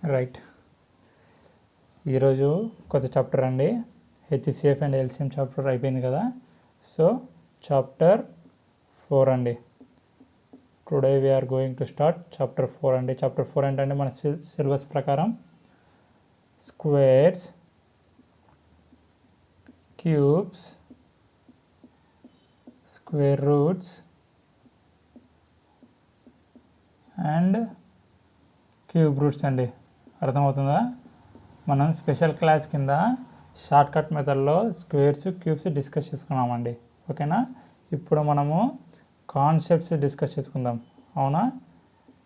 Right. ఈరోజు కొత్త chapter అండి. హెచ్సిఎఫ్ అండ్ ఎల్సిఎం చాప్టర్ అయిపోయింది కదా. సో చాప్టర్ 4 అండి. Today we are going to start chapter 4 అండి. చాప్టర్ 4 ఏంటంటే మన సిలబస్ ప్రకారం squares, cubes, square roots and cube roots అండి. అర్థమవుతుందా? మనం స్పెషల్ క్లాస్ కింద షార్ట్ కట్ మెథడ్లో స్క్వేర్స్, క్యూబ్స్ డిస్కస్ చేసుకున్నామండి. ఓకేనా? ఇప్పుడు మనము కాన్సెప్ట్స్ డిస్కస్ చేసుకుందాం. అవునా?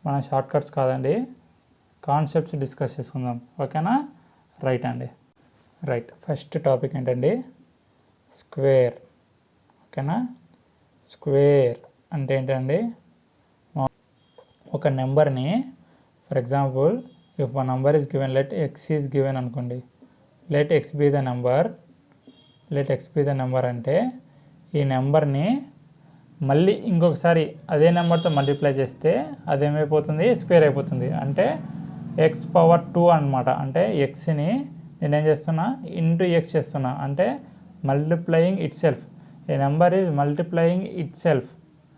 మన షార్ట్ కట్స్ కాదండి, కాన్సెప్ట్స్ డిస్కస్ చేసుకుందాం. ఓకేనా? రైట్ అండి. రైట్. ఫస్ట్ టాపిక్ ఏంటండి? స్క్వేర్. ఓకేనా? స్క్వేర్ అంటే ఏంటండి? ఒక నెంబర్ని, for example if a number is given, let x is given అనుకోండి. let x be the number అంటే ఈ నెంబర్ని మళ్ళీ ఇంకొకసారి అదే నెంబర్తో మల్టిప్లై చేస్తే అదేమైపోతుంది? స్క్వేర్ అయిపోతుంది. అంటే ఎక్స్ పవర్ 2 అనమాట. అంటే ఎక్స్ని నేనేం చేస్తున్నా? ఇంటూ ఎక్స్ చేస్తున్నా. అంటే multiplying itself. A number is multiplying itself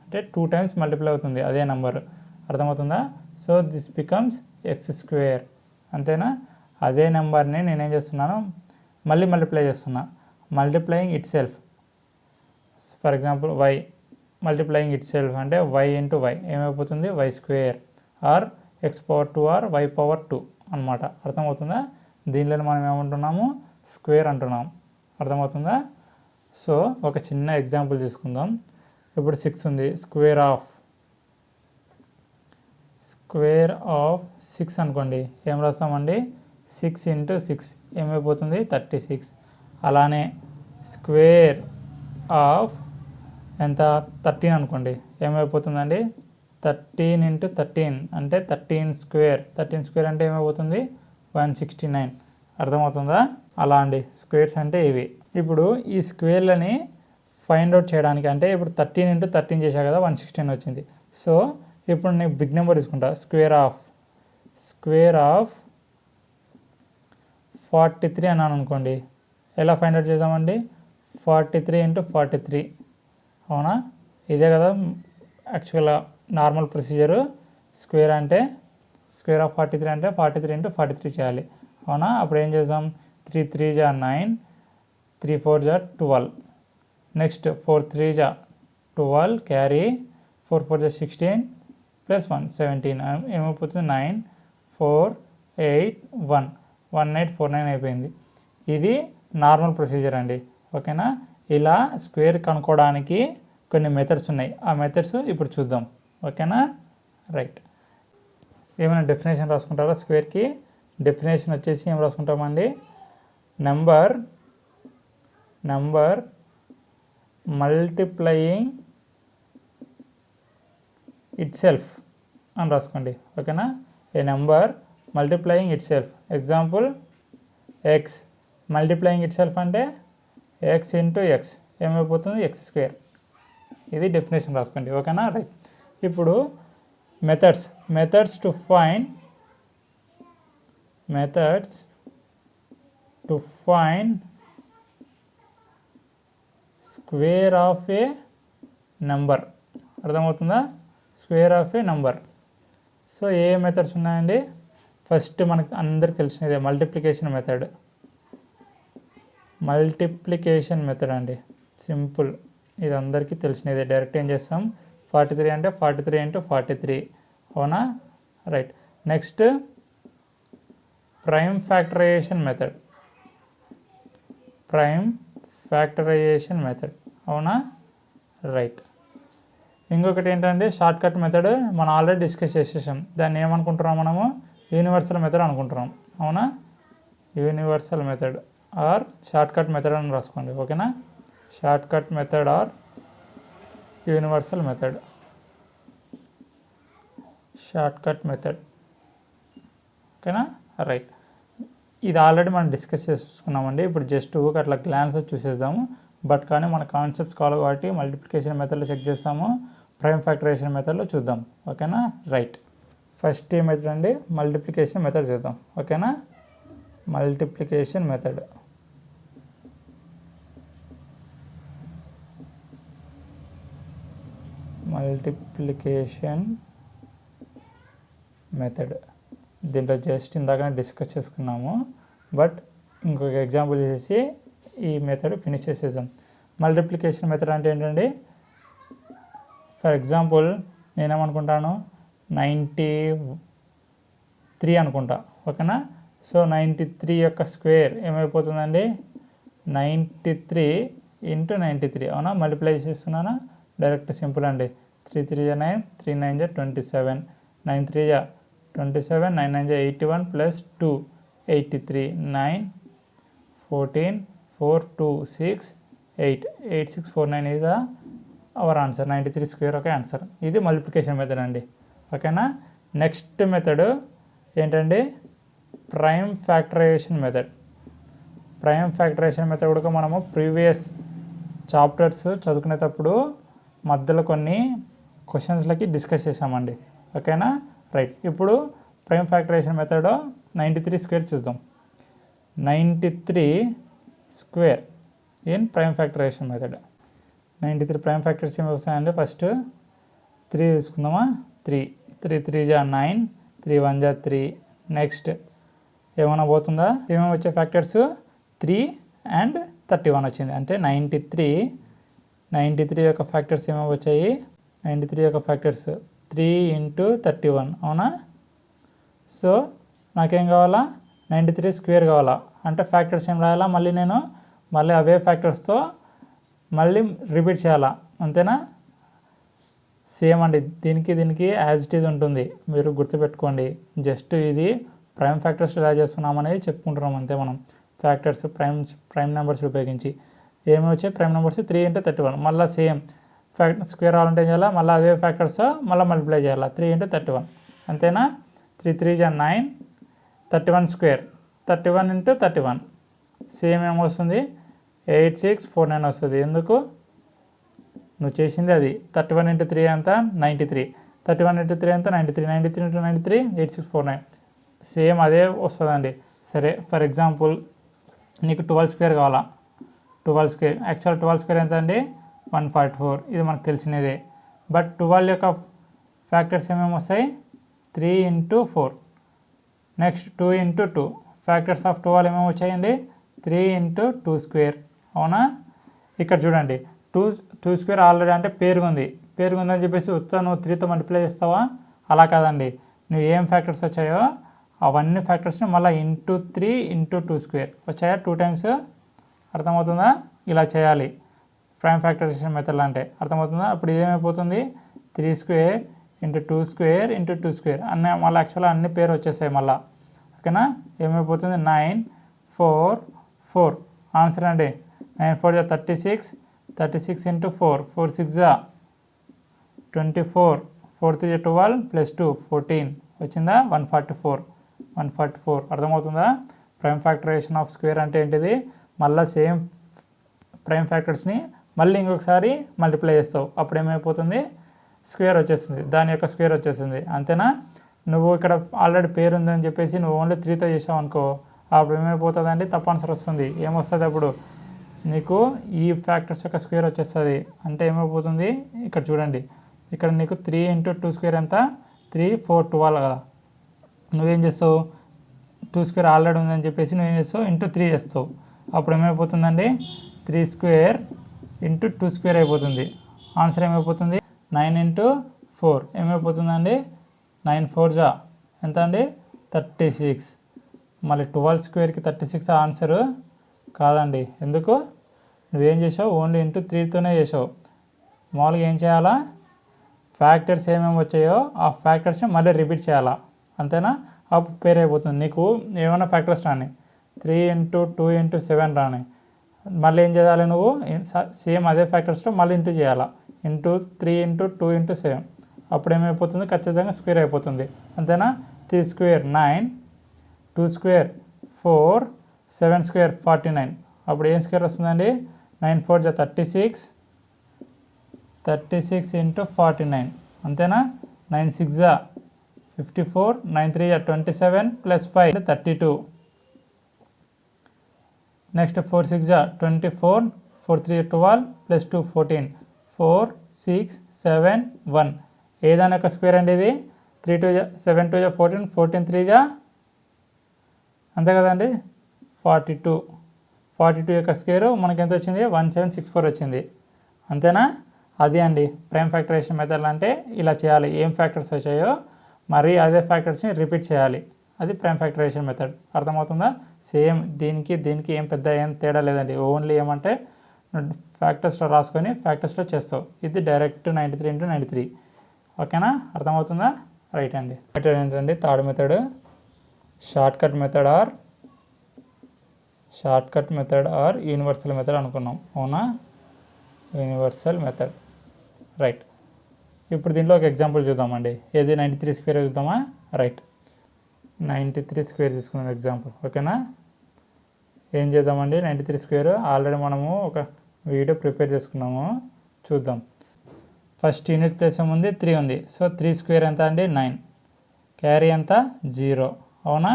అంటే 2 times మల్టిప్లై అవుతుంది అదే నెంబర్. అర్థమవుతుందా? So this becomes X square. అంతేనా? అదే నెంబర్ని నేనేం చేస్తున్నాను? మళ్ళీ మల్టిప్లై చేస్తున్నా. Multiplying itself. For example Y multiplying itself అంటే వై ఇంటూ వై ఏమైపోతుంది? Y square. Or X power 2 or Y power 2 అనమాట. అర్థమవుతుందా? దీనిలో మనం ఏమంటున్నాము? స్క్వేర్ అంటున్నాం. అర్థమవుతుందా? సో ఒక చిన్న ఎగ్జాంపుల్ తీసుకుందాం. ఇప్పుడు 6 ఉంది. స్క్వేర్ ఆఫ్ 6 అనుకోండి. ఏం రాస్తామండి? 6 ఇంటూ 6 ఏమైపోతుంది? 36. అలానే స్క్వేర్ ఆఫ్ ఎంత? 13 అనుకోండి. ఏమైపోతుందండి? 13 ఇంటూ 13 అంటే 13 స్క్వేర్. 13 స్క్వేర్ అంటే ఏమైపోతుంది? 169. అర్థమవుతుందా? అలా అండి. స్క్వేర్స్ అంటే ఇవి. ఇప్పుడు ఈ స్క్వేర్లని ఫైండ్ అవుట్ చేయడానికి అంటే ఇప్పుడు 13 ఇంటూ 13 చేశా కదా, 169 వచ్చింది. సో ఇప్పుడు నేను బిగ్ నెంబర్ తీసుకుంటా. స్క్వేర్ ఆఫ్ 43 అన్నాను అనుకోండి. ఎలా ఫైండ్ అవుట్ చేద్దామండి? 43 ఇంటూ 43. అవునా? ఇదే కదా యాక్చువల్గా నార్మల్ ప్రొసీజరు. స్క్వేర్ అంటే స్క్వేర్ ఆఫ్ 43 అంటే 43 ఇంటూ 43 చేయాలి. అవునా? అప్పుడు ఏం చేద్దాం? 3 3 జా 9, 3 4 జా 12. నెక్స్ట్ 4 3 జా 12 క్యారీ, 4 4 జా 16 ప్లస్ 1 17 ఏమైపోతుంది? 9 4 8 1 1849 అయిపోయింది. ఇది నార్మల్ ప్రొసీజర్ అండి. ఓకేనా? ఇలా స్క్వేర్ కనుక్కోవడానికి కొన్ని మెథడ్స్ ఉన్నాయి. ఆ మెథడ్స్ ఇప్పుడు చూద్దాం. ఓకేనా? రైట్. ఏమైనా డెఫినేషన్ రాసుకుంటారా? స్క్వేర్కి డెఫినేషన్ వచ్చేసి ఏం రాసుకుంటామండి? నెంబర్ మల్టిప్లయింగ్ ఇట్ సెల్ఫ్ అని రాసుకోండి. ఓకేనా? A number multiplying itself. Example x multiplying itself అంటే ఎక్స్ ఇంటూ ఎక్స్ ఏమైపోతుంది? X square. ఇది డెఫినేషన్ రాసుకోండి. ఓకేనా? రైట్. ఇప్పుడు methods to find square of a number. అర్థమవుతుందా? Square of a number. So a methods ఉన్నాయండి? First మనకు అందరికి తెలిసినదే మల్టిప్లికేషన్ మెథడ్ అండి. సింపుల్. ఇది అందరికీ తెలిసినదే. డైరెక్ట్ ఏం చేస్తాం? 43 అంటే 43 ఇంటూ 43. అవునా? Right. Next prime factorisation method. అవునా? రైట్. ఇంకొకటి ఏంటంటే షార్ట్ కట్ మెథడ్. మనం ఆల్రెడీ డిస్కస్ చేసేసాం. దాన్ని ఏమనుకుంటున్నాం మనము? యూనివర్సల్ మెథడ్ అనుకుంటున్నాం. అవునా? Universal method or short cut method అని రాసుకోండి. ఓకేనా? Short cut method or universal method. ఓకేనా? రైట్. ఇది ఆల్రెడీ మనం డిస్కస్ చేసుకున్నామండి. ఇప్పుడు జస్ట్ అట్లా గ్లాన్స్ చూసేద్దాము. బట్ కానీ మన కాన్సెప్ట్స్ కావాలి కాబట్టి మల్టిప్లికేషన్ మెథడ్లో చెక్ చేస్తాము, ప్రైమ్ ఫ్యాక్టరైజేషన్ మెథడ్లో చూద్దాం. ఓకేనా? రైట్. ఫస్ట్ ఏ మెథడ్ అండి, మల్టిప్లికేషన్ మెథడ్ చేద్దాం. ఓకేనా, మల్టిప్లికేషన్ మెథడ్. దీంట్లో జస్ట్ ఇందాకనే డిస్కస్ చేసుకున్నాము, బట్ ఇంకొక ఎగ్జాంపుల్ చేసి ఈ మెథడ్ ఫినిష్ చేసేద్దాం. మల్టిప్లికేషన్ మెథడ్ అంటే ఏంటండి, ఫర్ ఎగ్జాంపుల్ నేనేమనుకుంటాను 93 అనుకుంటా. ఓకేనా, సో 93 యొక్క స్క్వేర్ ఏమైపోతుందండి, 93 × 93. అవునా, మల్టిప్లై చేస్తున్నానా, డైరెక్ట్ సింపుల్ అండి. 3 3 9, 3 9 27, 9 3 27, 9 9 81 plus 2 83, 9 14 4 2 6 8 8649 is our answer. 93 square ఒక ఆన్సర్. ఇది మల్టిప్లికేషన్ మెథడ్ అండి. ఓకేనా, నెక్స్ట్ మెథడ్ ఏంటండి, prime factorisation method. Prime factorisation method కూడా మనము ప్రీవియస్ చాప్టర్స్ చదువుకునేటప్పుడు మధ్యలో కొన్ని క్వశ్చన్స్లకి డిస్కస్ చేసామండి. ఓకేనా, రైట్. ఇప్పుడు ప్రైమ్ ఫ్యాక్టరైజేషన్ మెథడ్ 93 స్క్వేర్ చూద్దాం. 93 square in prime factorisation method. 93 prime factors ఏమి వస్తాయండి, ఫస్ట్ 3 తీసుకుందామా, 3 3 3 9, 3 1 3. నెక్స్ట్ ఏమైనా పోతుందా, ఏమేమి వచ్చే ఫ్యాక్టర్స్ 3 and 31 వచ్చింది. అంటే 93 యొక్క ఫ్యాక్టర్స్ ఏమేమి వచ్చాయి, 93 యొక్క ఫ్యాక్టర్స్ 3 × 31. అవునా, సో నాకేం కావాలా, 93 స్క్వేర్ కావాలా. అంటే ఫ్యాక్టర్స్ ఏం రాయాలా, మళ్ళీ అవే ఫ్యాక్టర్స్తో మళ్ళీ రిపీట్ చేయాలా. అంతేనా, సేమ్ అండి. దీనికి యాజ్ ఇట్ ఈజ్ ఉంటుంది, మీరు గుర్తుపెట్టుకోండి. జస్ట్ ఇది ప్రైమ్ ఫ్యాక్టర్స్ ఎలా చేస్తున్నాం అనేది చెప్పుకుంటున్నాం అంతే. మనం ఫ్యాక్టర్స్ ప్రైమ్ నెంబర్స్ ఉపయోగించి ఏమి వచ్చాయి, ప్రైమ్ నెంబర్స్ 3 × 31. మళ్ళీ సేమ్ స్క్వేర్ రావాలంటే ఏం చేయాలా, మళ్ళీ అదే ఫ్యాక్టర్స్తో మళ్ళీ మల్టిప్లై చేయాలా, 3 × 31. అంతేనా, 3 3 9, 31 స్క్వేర్ 31 × 31. సేమ్ ఏమొస్తుంది, 8649 వస్తుంది. ఎందుకు, నువ్వు చేసింది అది. 31 × 3 అంతా 93, 31 × 3 అంతా 93, 93 × 93 8649. సేమ్ అదే వస్తుందండి. సరే, ఫర్ ఎగ్జాంపుల్ నీకు 12 స్క్వేర్ కావాలా. 12 స్క్వేర్ యాక్చువల్ 12 స్క్వేర్ ఎంత అండి, 144. ఇది మనకు తెలిసినదే. బట్ 12 యొక్క ఫ్యాక్టర్స్ ఏమేమి వస్తాయి, 3 × 4. నెక్స్ట్ 2 × 2. ఫ్యాక్టర్స్ ఆఫ్ 12 ఏమేమి వచ్చాయండి, 3 × 2 స్క్వేర్. అవునా, ఇక్కడ చూడండి 2 స్క్వేర్ ఆల్రెడీ అంటే పేరుందని చెప్పేసి నువ్వు 3తో మల్టిప్లై చేస్తావా, అలా కాదండి. నువ్వు ఏం ఫ్యాక్టర్స్ వచ్చాయో అవన్నీ ఫ్యాక్టర్స్ని మళ్ళీ × 3 × 2 స్క్వేర్ వచ్చాయా, 2 టైమ్స్. అర్థమవుతుందా, ఇలా చేయాలి ప్రైమ్ ఫ్యాక్టరైజేషన్ మెథడ్ అంటే. అర్థమవుతుందా, అప్పుడు ఇదేమైపోతుంది, 3 స్క్వేర్ × 2 స్క్వేర్ × 2 స్క్వేర్ అన్నీ మళ్ళీ యాక్చువల్గా అన్ని పేరు వచ్చేసాయి మళ్ళీ. ఓకేనా, ఏమైపోతుంది, 9 4 4 ఆన్సర్ అండి. 9 4 36, 36 × 4 4 6 24, 4 3 12 plus 2 14 వచ్చిందా, 144. అర్థమవుతుందా, ప్రైమ్ ఫ్యాక్టరైజేషన్ ఆఫ్ స్క్వేర్ అంటే ఏంటిది, మళ్ళీ సేమ్ ప్రైమ్ ఫ్యాక్టర్స్ని మళ్ళీ ఇంకొకసారి మల్టిప్లై చేస్తావు, అప్పుడు ఏమైపోతుంది, స్క్వేర్ వచ్చేస్తుంది, దాని యొక్క స్క్వేర్ వచ్చేస్తుంది. అంతేనా, నువ్వు ఇక్కడ ఆల్రెడీ పేరు ఉందని చెప్పేసి నువ్వు ఓన్లీ 3తో చేసావు అనుకో, అప్పుడు ఏమైపోతుందండి, తప్పు ఆన్సర్ వస్తుంది. ఏమొస్తుంది అప్పుడు, నీకు ఈ ఫ్యాక్టర్స్ యొక్క స్క్వేర్ వచ్చేస్తుంది. అంటే ఏమైపోతుంది, ఇక్కడ చూడండి, ఇక్కడ నీకు 3 × 2 స్క్వేర్ ఎంత, 3 4 12 కదా. నువ్వేం చేస్తావు, 2 స్క్వేర్ ఆల్రెడీ ఉందని చెప్పేసి నువ్వేం చేస్తావు, × 3 చేస్తావు. అప్పుడు ఏమైపోతుందండి, 3 స్క్వేర్ × 2 స్క్వేర్ అయిపోతుంది. ఆన్సర్ ఏమైపోతుంది, 9 × 4 ఏమైపోతుందండి, 9 4 ఎంత అండి, 36. మళ్ళీ 12 స్క్వేర్కి 36 ఆన్సరు కాదండి. ఎందుకు, నువ్వేం చేసావు, ఓన్లీ × 3తోనే చేసావు. మామూలుగా ఏం చేయాలా, ఫ్యాక్టర్స్ ఏమేమి వచ్చాయో ఆ ఫ్యాక్టర్స్ని మళ్ళీ రిపీట్ చేయాలా. అంతేనా, అప్పుడు పేరు అయిపోతుంది. నీకు ఏమైనా ఫ్యాక్టర్స్ రాని, 3 × 2 × 7 రాని, మళ్ళీ ఏం చేయాలి, నువ్వు సేమ్ అదే ఫ్యాక్టర్స్తో మళ్ళీ ఇంటూ చేయాలా, × 3 × 2 × 7. అప్పుడు ఏమైపోతుంది, ఖచ్చితంగా స్క్వేర్ అయిపోతుంది. అంతేనా, 3 స్క్వేర్ 9, 2 స్క్వేర్ 4, 7 స్క్వేర్ 49. అప్పుడు ఏం స్క్వేర్ వస్తుందండి, 9 4 36, 36 × 49. అంతేనా, 9 6 54, 9 3 are 27 plus 5 32. Next 4 6 are 24, 4 3 are 12 plus 2 14. 4 6 7 1. ఏదాని యొక్క స్క్వేర్ అండి ఇది? 3 2 7 2 14, 14 3 అంతే కదండి 42. 42 యొక్క స్క్వేర్ మనకి ఎంత వచ్చింది? 1764 వచ్చింది. అంతేనా? అది అండి ప్రైమ్ ఫ్యాక్టరైజేషన్ మెథడ్ అంటే ఇలా చేయాలి. ఏం ఫ్యాక్టర్స్ వచ్చాయో మరి అదే ఫ్యాక్టర్స్ని రిపీట్ చేయాలి. అది ప్రైమ్ ఫ్యాక్టరైజేషన్ మెథడ్. అర్థమవుతుందా? సేమ్ దీనికి ఏం పెద్ద ఏం తేడా లేదండి. ఓన్లీ ఏమంటే ఫ్యాక్టర్స్లో రాసుకొని ఫ్యాక్టర్స్లో చేస్తావు. ఇది డైరెక్ట్ 93 into 93. ఓకేనా? అర్థమవుతుందా? రైట్ అండి. మెథడ్ ఏంటండి? Third method short cut method or universal method అనుకున్నాం. అవునా? Universal method. రైట్. ఇప్పుడు దీంట్లో ఒక ఎగ్జాంపుల్ చూద్దామండి. ఏది? 93 స్క్వేర్ చూద్దామా? రైట్. 93 స్క్వేర్ తీసుకున్నాం ఎగ్జాంపుల్. ఓకేనా? ఏం చేద్దామండి? 93 స్క్వేర్ ఆల్రెడీ మనము ఒక వీడియో ప్రిపేర్ చేసుకున్నాము, చూద్దాం. ఫస్ట్ యూనిట్ ప్లేస్ ఏముంది? 3 ఉంది. సో 3 స్క్వేర్ ఎంత అండి? 9. క్యారీ ఎంత? 0. అవునా?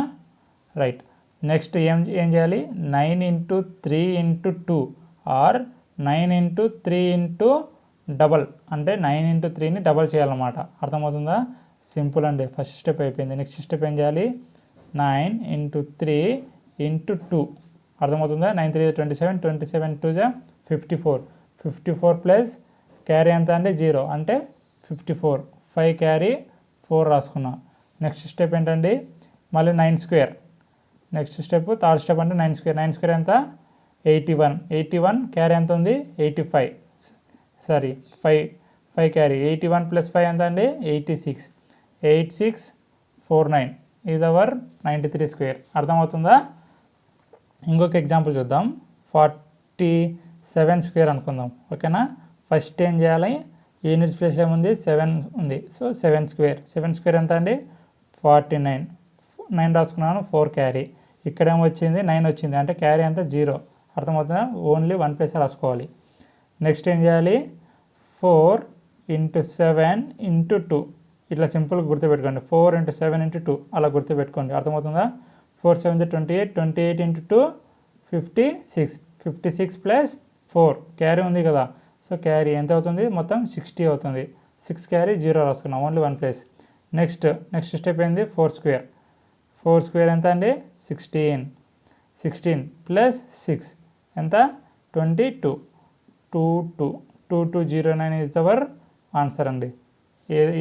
రైట్. నెక్స్ట్ ఏం చేయాలి? 9 into 3 into 2 or 9 into 3 into double, అంటే 9 into 3ని డబల్ చేయాలన్నమాట. అర్థమవుతుందా? సింపుల్ అండి. ఫస్ట్ స్టెప్ అయిపోయింది. నెక్స్ట్ స్టెప్ ఏం చేయాలి? 9 into 3 into 2. అర్థమవుతుందా? 9 3 27, 27 2 54. 54 ప్లస్ క్యారీ ఎంత అండి? 0, అంటే 54. 5 క్యారీ 4 రాసుకున్నా. నెక్స్ట్ స్టెప్ ఏంటండి? మళ్ళీ 9 square. Next step third step అంటే 9 స్క్వేర్. 9 స్క్వేర్ ఎంత? 81. 81 క్యారీ ఎంత ఉంది? 85. Sorry 5 carry. 81 ప్లస్ 5 ఎంత అండి? 86. 8649 ఇది అవర్ 93 స్క్వేర్. అర్థమవుతుందా? ఇంకొక ఎగ్జాంపుల్ చూద్దాం. 47 స్క్వేర్ అనుకుందాం. ఓకేనా? ఫస్ట్ ఏం చేయాలి? యూనిట్స్ ప్లేస్లో ఏముంది? 7 ఉంది. So 7 square. 7 స్క్వేర్ ఎంత అండి? 49. 9 రాసుకున్నాను. 4 క్యారీ. ఇక్కడ ఏమొచ్చింది? 9 వచ్చింది, అంటే క్యారీ అంతా 0. అర్థమవుతుందా? ఓన్లీ 1 ప్లేస్ రాసుకోవాలి. నెక్స్ట్ ఏం చేయాలి? 4 into 7 into 2. ఇట్లా సింపుల్గా గుర్తుపెట్టుకోండి. 4 into 7 into 2 అలా గుర్తుపెట్టుకోండి. అర్థమవుతుందా? 4 7 28, 28 into 2 56. 56 ప్లస్ 4 క్యారీ ఉంది కదా. సో క్యారీ ఎంత అవుతుంది? మొత్తం 60 అవుతుంది. 6 క్యారీ 0 రాసుకున్నాం, ఓన్లీ 1 ప్లేస్. నెక్స్ట్ స్టెప్ ఏంది? 4 స్క్వేర్. 4 స్క్వేర్ ఎంత అండి? 16. 16 ప్లస్ 6 ఎంత? 22. 2209 ఇస్ అవర్ ఆన్సర్ అండి.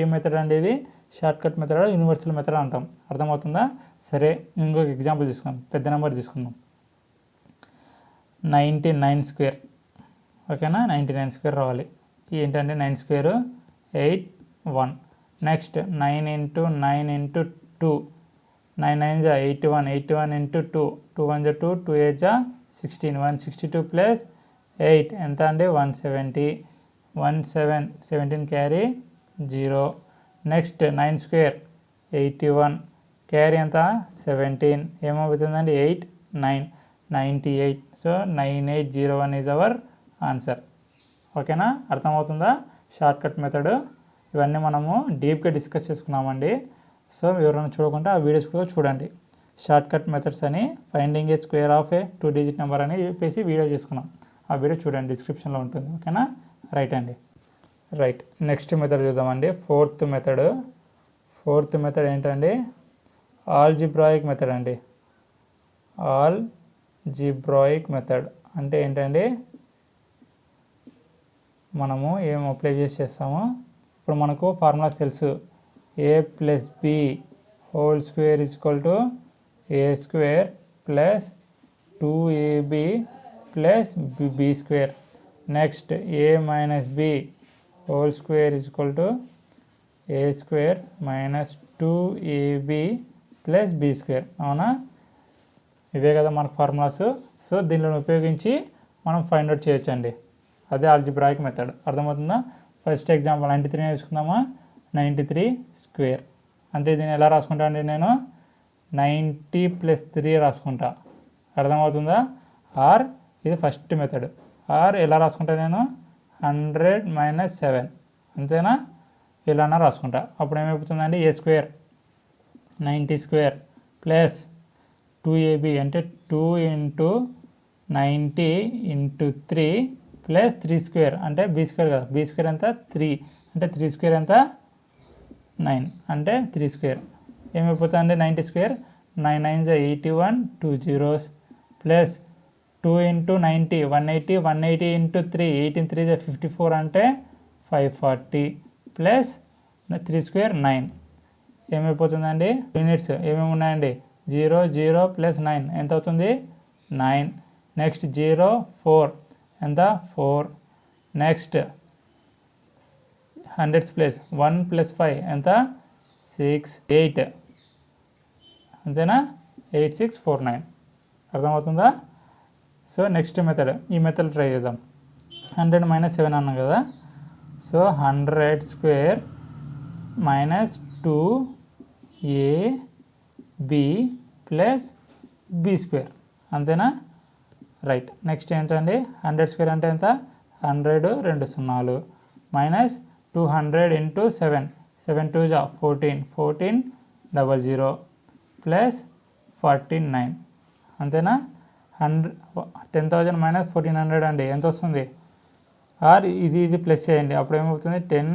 ఏ మెథడ్ అండి ఇది? Short cut method, universal method అంటాం. అర్థమవుతుందా? సరే, ఇంకొక ఎగ్జాంపుల్ తీసుకుందాం. పెద్ద నెంబర్ తీసుకుందాం. 99 స్క్వేర్. ఓకేనా? 99 స్క్వేర్ రావాలి. ఏంటంటే 9 square 81. Next 9 into 9 into 2. 9 9 81. 81 into 2. 2 1 2, 2 8 16. 162 plus 8 ఎంత అండి? 170. 17 క్యారీ 0. Next 9 square 81. క్యారీ ఎంత? 17. ఏమవుతుందండి? 8 9 98. So 9801 is our answer. ఓకేనా? అర్థమవుతుందా? Short cut method. ఇవన్నీ మనము డీప్గా డిస్కస్ చేసుకున్నామండి. సో ఎవరైనా చూడకుండా ఆ వీడియోస్ కూడా చూడండి. షార్ట్ కట్ మెథడ్స్ అని finding A square of A 2 digit number అని చెప్పేసి వీడియో చేసుకున్నాం. ఆ వీడియో చూడండి, డిస్క్రిప్షన్లో ఉంటుంది. ఓకేనా? రైట్ అండి. రైట్. నెక్స్ట్ మెథడ్ చూద్దామండి. ఫోర్త్ మెథడ్ ఏంటండి? ఆల్జిబ్రాయిక్ మెథడ్ అండి. ఆల్జిబ్రాయిక్ మెథడ్ అంటే ఏంటండి? మనము ఏం అప్లై చేస్తాము? ఇప్పుడు మనకు ఫార్ములా తెలుసు. a plus B whole square is equal to A square plus 2ab plus B square. Next a minus B whole square is equal to A square minus 2ab plus B square. అవునా? ఇవే కదా మనకు formulas. So దీనిని ఉపయోగించి మనం find out చేయొచ్చండి. అదే algebraic method. అర్థమవుతుందా? ఫస్ట్ ఎగ్జాంపుల్ 93 తీసుకుందామా? 93 స్క్వేర్ అంటే దీన్ని ఎలా రాసుకుంటా అండి? నేను 90 ప్లస్ 3 రాసుకుంటా. అర్థమవుతుందా? ఆర్ ఇది ఫస్ట్ మెథడ్. ఆర్ ఎలా రాసుకుంటా నేను? 100 మైనస్ 7. అంతేనా? ఇలానా రాసుకుంటా. అప్పుడు ఏమైపోతుందండి? ఏ స్క్వేర్ 90 స్క్వేర్ ప్లస్ 2ab అంటే 2 ఇంటూ 90 ఇంటూ 3 ప్లస్ 3 స్క్వేర్ అంటే బీ స్క్వేర్ కదా, బీ స్క్వేర్ ఎంత 3 అంటే 3 స్క్వేర్ ఎంత 9 అంటే 3 స్క్వేర్ ఏమైపోతుంది 90 square 9 9 81 2 zeros plus 2 into 90 180 180 into 3 18 3 54 అంటే 540 ప్లస్ 3 స్క్వేర్ 9 ఏమైపోతుందండి యూనిట్స్ ఏమేమి ఉన్నాయండి 0 0 ప్లస్ 9 ఎంత అవుతుంది 9 నెక్స్ట్ 0 4 ఎంత 4 నెక్స్ట్ 100 ప్లేస్ 1 ప్లస్ 5 ఎంత 6 8 అంతేనా 8649 అర్థమవుతుందా. సో నెక్స్ట్ మెథడ్ ఈ మెథడ్ ట్రై చేద్దాం 100 - 7 అన్నాం కదా. So 100 square minus 2ab plus B square అంతేనా రైట్. నెక్స్ట్ ఏంటండి 100 స్క్వేర్ అంటే ఎంత 100 2 సున్నాలు మైనస్ 200 ఇంటూ 7 7 2 14 14 00 ప్లస్ 49 అంతేనా. 10,000 మైనస్ 1400 అండి ఎంత వస్తుంది ఆర్ ఇది ప్లస్ చేయండి అప్పుడు ఏమవుతుంది 10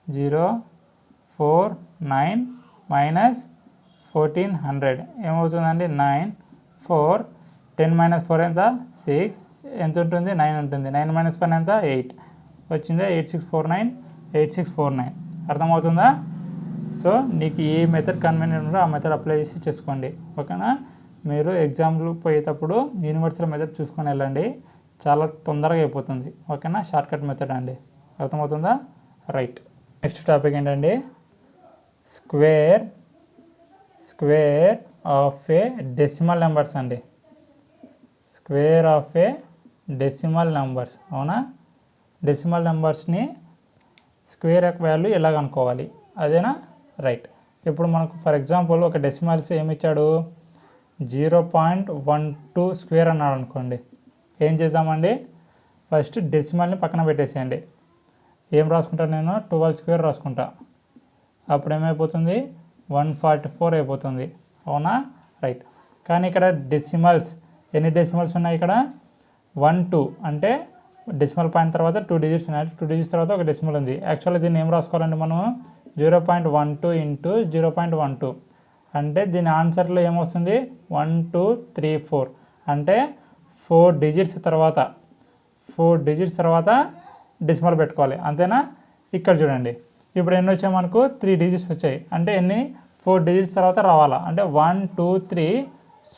0 4 9 మైనస్ 1400 ఏమవుతుందండి 9 4 10 మైనస్ 4 ఎంత 6 ఎంత ఉంటుంది 9 ఉంటుంది 9 మైనస్ 1 ఎంత 8 వచ్చిందా 8649 అర్థమవుతుందా. సో నీకు ఏ మెథడ్ కన్వీనియంట్ ఉందో ఆ మెథడ్ అప్లై చేసి చేసుకోండి ఓకేనా. మీరు ఎగ్జామ్లు పోయేటప్పుడు యూనివర్సల్ మెథడ్ చూసుకొని వెళ్ళండి చాలా తొందరగా అయిపోతుంది ఓకేనా. షార్ట్కట్ మెథడ్ అండి అర్థమవుతుందా రైట్. నెక్స్ట్ టాపిక్ ఏంటండి square of a decimal numbers అండి. Square of a decimal numbers అవునా. డెసిమల్ నెంబర్స్ని స్క్వేర్ యొక్క వాల్యూ ఎలా కనుక్కోవాలి అదేనా రైట్. ఇప్పుడు మనకు ఫర్ ఎగ్జాంపుల్ ఒక డెసిమల్స్ ఏమి ఇచ్చాడు 0.12 స్క్వేర్ అన్నాడు అనుకోండి. ఏం చేద్దామండి ఫస్ట్ డెసిమల్ని పక్కన పెట్టేసేయండి. ఏం రాసుకుంటాను నేను 12 స్క్వేర్ రాసుకుంటా అప్పుడు ఏమైపోతుంది 144 అయిపోతుంది అవునా రైట్. కానీ ఇక్కడ డెసిమల్స్ ఎన్ని డెసిమల్స్ ఉన్నాయి ఇక్కడ 1 2 అంటే డెసిమల్ పాయింట్ తర్వాత 2 డిజిట్స్ ఉన్నాయి 2 డిజిట్స్ తర్వాత ఒక డెసిమల్ ఉంది. యాక్చువల్లీ దీన్ని ఏం రాసుకోవాలండి మనం 0.12 ఇంటూ 0.12 అంటే దీని ఆన్సర్లో ఏమొస్తుంది 1 2 3 4 అంటే 4 డిజిట్స్ తర్వాత డెసిమల్ పెట్టుకోవాలి అంతేనా. ఇక్కడ చూడండి ఇప్పుడు ఎన్ని వచ్చాయి మనకు 3 డిజిట్స్ వచ్చాయి అంటే ఎన్ని 4 డిజిట్స్ తర్వాత రావాలా అంటే 1 2 3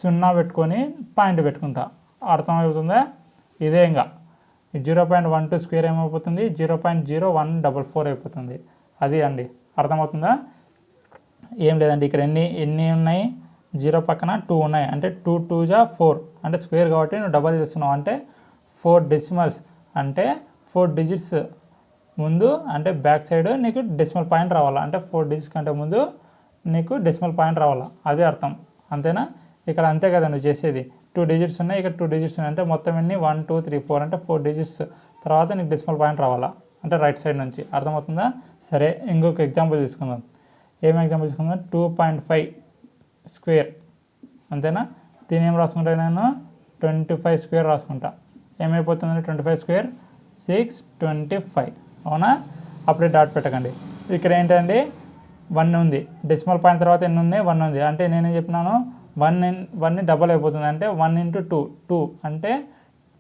0 పెట్టుకొని పాయింట్ పెట్టుకుంటా అర్థమవుతుందా. ఇదే ఇంకా 0.12 స్క్వేర్ ఏమైపోతుంది 0.0144 అయిపోతుంది అది అండి అర్థమవుతుందా. ఏం లేదండి ఇక్కడ ఎన్ని ఉన్నాయి 0 పక్కన 2 ఉన్నాయి అంటే 2 2 4 అంటే స్క్వేర్ కాబట్టి నువ్వు డబల్ చేస్తున్నావు అంటే 4 డెసిమల్స్ అంటే 4 డిజిట్స్ ముందు అంటే బ్యాక్ సైడ్ నీకు డెసిమల్ పాయింట్ రావాలా అంటే 4 డిజిట్స్ కంటే ముందు నీకు డెసిమల్ పాయింట్ రావాలా అదే అర్థం అంతేనా. ఇక్కడ అంతే కదా నువ్వు చేసేది 2 డిజిట్స్ ఉన్నాయి ఇక్కడ 2 డిజిట్స్ ఉన్నాయి అంటే మొత్తం ఎన్ని 1 2 3 4 అంటే 4 డిజిట్స్ తర్వాత నీకు డెసిమల్ పాయింట్ రావాలా అంటే రైట్ సైడ్ నుంచి అర్థమవుతుందా. సరే ఇంకొక ఎగ్జాంపుల్ తీసుకుందాం. ఏం ఎగ్జాంపుల్ తీసుకుందాం 2.5 స్క్వేర్ అంతేనా. దీని ఏం రాసుకుంటా నేను 25 స్క్వేర్ రాసుకుంటా ఏమైపోతుందండి 25 స్క్వేర్ 625 అవునా. అప్పుడే డాట్ పెట్టకండి. ఇక్కడ ఏంటండి 1 ఉంది డెసిమల్ పాయింట్ తర్వాత ఎన్ని ఉన్నాయి 1 ఉంది అంటే నేనేం చెప్పినాను 1 డబల్ అయిపోతుంది అంటే 1 ఇంటూ 2 అంటే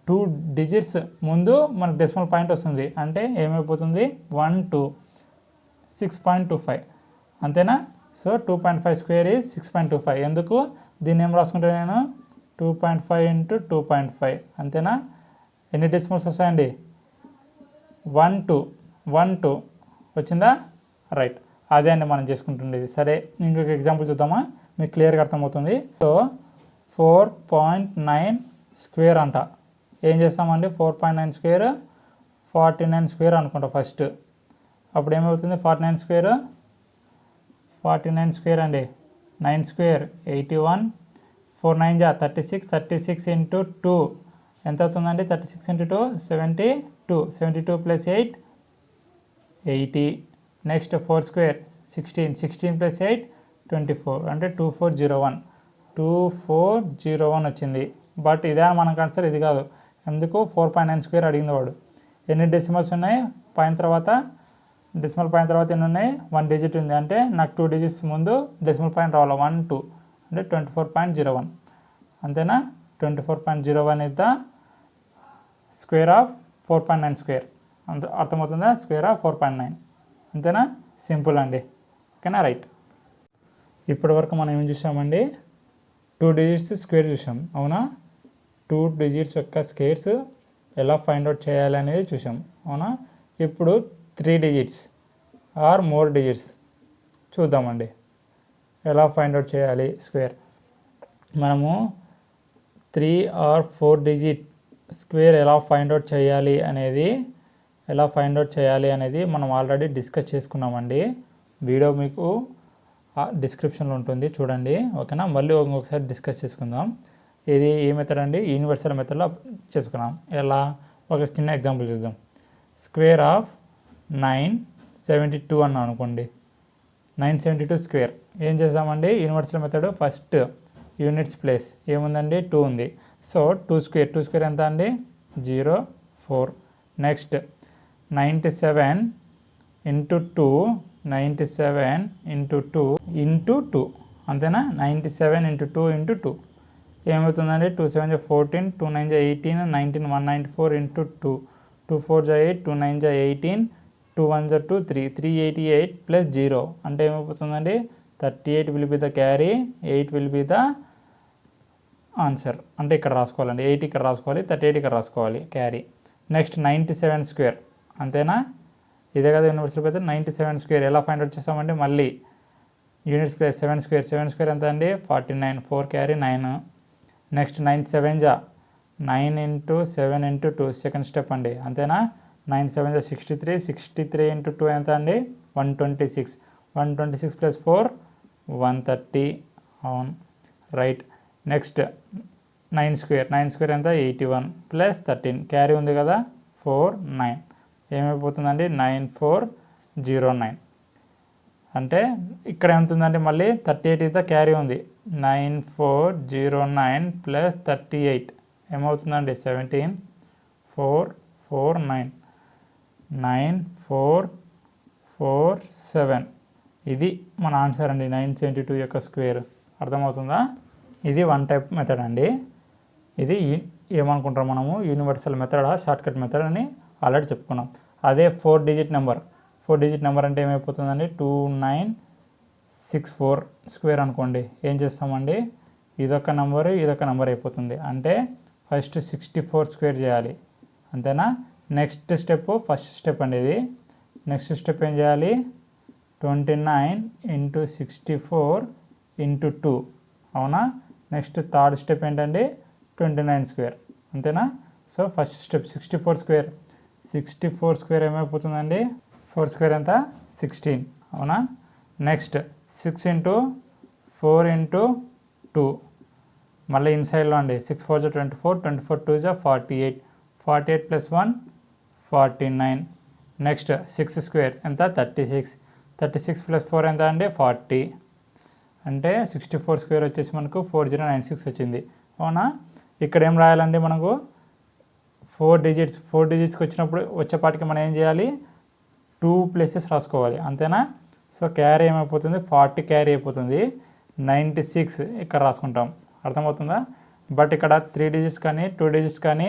2 డిజిట్స్ ముందు మనకు డెసిమల్ పాయింట్ వస్తుంది అంటే ఏమైపోతుంది 1 2 6.25 అంతేనా. సో 2.5 స్క్వేర్ ఈజ్ 6.25 ఎందుకు దీన్ని ఏం రాసుకుంటే నేను 2.5 ఇంటూ 2.5 అంతేనా. ఎన్ని డెసిమల్స్ వస్తాయండి 1 2 వచ్చిందా రైట్. అదే అండి మనం చేసుకుంటుండేది. సరే ఇంకొక ఎగ్జాంపుల్ చూద్దామా మీకు క్లియర్గా అర్థమవుతుంది. సో 4.9 స్క్వేర్ అంట ఏం చేస్తామండి 4.9 స్క్వేర్ 49 స్క్వేర్ అనుకుంటా ఫస్ట్ అప్పుడు ఏమవుతుంది 49 స్క్వేర్ అండి 9 స్క్వేర్ 81 4 9 36 ఇంటూ 2 ఎంత అవుతుందండి 36 into 2 72 plus 8 80 next 4 square 16 plus 8 24 అంటే 2401 వచ్చింది. బట్ ఇదే మనకు ఆన్సర్, ఇది కాదు. ఎందుకు 4.9 స్క్వేర్ అడిగింది వాడు. ఎన్ని డెసిమల్స్ ఉన్నాయి పాయింట్ తర్వాత, డెసిమల్ పాయింట్ తర్వాత ఎన్ని ఉన్నాయి, 1 డిజిట్ ఉంది. అంటే నాకు 2 డిజిట్స్ ముందు డెసిమల్ పాయింట్ రావాలి, 1 2 అంటే 24.01. అంతేనా? 24.01 is the square of 4.9 square. అర్థమవుతుందా? Square of 4.9. అంతేనా? సింపుల్ అండి. ఓకేనా? రైట్. ఇప్పటి వరకు మనం ఏం చూసామండి, 2 డిజిట్స్ స్క్వేర్ చూసాం, అవునా? 2 డిజిట్స్ యొక్క స్క్వేర్స్ ఎలా ఫైండ్ అవుట్ చేయాలి అనేది చూసాం, అవునా? ఇప్పుడు 3 డిజిట్స్ ఆర్ మోర్ డిజిట్స్ చూద్దామండి, ఎలా ఫైండ్ అవుట్ చేయాలి స్క్వేర్. మనము 3 ఆర్ 4 డిజిట్ స్క్వేర్ ఎలా ఫైండ్ అవుట్ చేయాలి అనేది మనం ఆల్రెడీ డిస్కస్ చేసుకున్నామండి. వీడియో మీకు డిస్క్రిప్షన్లో ఉంటుంది, చూడండి. ఓకేనా? మళ్ళీ ఇంకొకసారి డిస్కస్ చేసుకుందాం. ఇది ఏ మెథడ్ అండి? యూనివర్సల్ మెథడ్లో చేసుకున్నాం. ఎలా? ఒక చిన్న ఎగ్జాంపుల్ చూద్దాం. స్క్వేర్ ఆఫ్ 972 అన్నాం అనుకోండి. 972 స్క్వేర్ ఏం చేద్దామండి? Universal method first units place ఏముందండి? 2 ఉంది. సో 2 స్క్వేర్ ఎంత అండి? 0 4. నెక్స్ట్ 97 ఇంటూ 2 ఇంటూ 2 అంతేనా? 97 ఇంటూ 2 ఇంటూ 2 ఏమవుతుందండి? 2 7 14, 2 9 18, 19 194 ఇంటూ 2, 2 4 8, 2 9 18, 2 1 2 3, 388 ప్లస్ 0 అంటే ఏమైపోతుందండి? 38 will be the carry, 8 will be the answer. అంటే ఇక్కడ రాసుకోవాలండి, 8 ఇక్కడ రాసుకోవాలి, 38 ఇక్కడ రాసుకోవాలి, క్యారీ. నెక్స్ట్ 97 స్క్వేర్, అంతేనా? ఇదే కదా యూనివర్సల్ మెథడ్. 97 స్క్వేర్ ఎలా ఫైండ్ అవుట్ చేస్తామంటే, మళ్ళీ యూనిట్స్ ప్లేస్ 7 స్క్వేర్ ఎంత అండి? 49, 4 carry 9. Next 9 7 9 into 7 into 2 second step అండి, అంతేనా? 9 7 63 ఇంటూ 2 ఎంత అండి? 126 ప్లస్ 4 130. అవును, రైట్. నెక్స్ట్ 9 స్క్వేర్ ఎంత? 81 ప్లస్ 13 క్యారీ ఉంది కదా, 4 9 ఏమైపోతుందండి? 9409. అంటే ఇక్కడ ఏమవుతుందండి? మళ్ళీ 38 ఇస్ ద క్యారీ ఉంది, 9409 ప్లస్ 38 ఏమవుతుందండి? 17449 9447. ఇది మన ఆన్సర్ అండి, 972 యొక్క స్క్వేర్. అర్థమవుతుందా? ఇది వన్ టైప్ మెథడ్ అండి. ఇది ఏమనుకుంటాం మనము? యూనివర్సల్ మెథడ్, షార్ట్కట్ మెథడ్ అని ఆల్రెడీ చెప్పుకున్నాం. అదే 4 డిజిట్ నెంబర్ అంటే ఏమైపోతుందండి? 2964 స్క్వేర్ అనుకోండి. ఏం చేస్తామండి? ఇదొక నెంబర్ అయిపోతుంది. అంటే ఫస్ట్ 64 స్క్వేర్ చేయాలి, అంతేనా? నెక్స్ట్ స్టెప్, ఫస్ట్ స్టెప్ అండి ఇది. నెక్స్ట్ స్టెప్ ఏం చేయాలి? 29 ఇంటూ 64 ఇంటూ 2, అవునా? నెక్స్ట్ థర్డ్ స్టెప్ ఏంటండి? 29 స్క్వేర్, అంతేనా? సో ఫస్ట్ స్టెప్ 64 స్క్వేర్ ఏమైపోతుందండి? 4 స్క్వేర్ ఎంత? 16, అవునా? నెక్స్ట్ 6 ఇంటూ 4 ఇంటూ 2, మళ్ళీ ఇన్సైడ్లో అండి. 6 4 24, 24 2 48 ప్లస్ 1 49. నెక్స్ట్ 6 స్క్వేర్ ఎంత? 36 ప్లస్ 4 ఎంత అండి? 40. అంటే 64 స్క్వేర్ వచ్చేసి మనకు 4096 వచ్చింది, అవునా? ఇక్కడ ఏం రాయాలండి మనకు? 4 డిజిట్స్కి వచ్చేపాటికి మనం ఏం చేయాలి? 2 ప్లేసెస్ రాసుకోవాలి, అంతేనా? సో క్యారీ ఏమైపోతుంది? 40 క్యారీ అయిపోతుంది. 96 ఇక్కడ రాసుకుంటాం. అర్థమవుతుందా? బట్ ఇక్కడ 3 డిజిట్స్ కానీ 2 డిజిట్స్ కానీ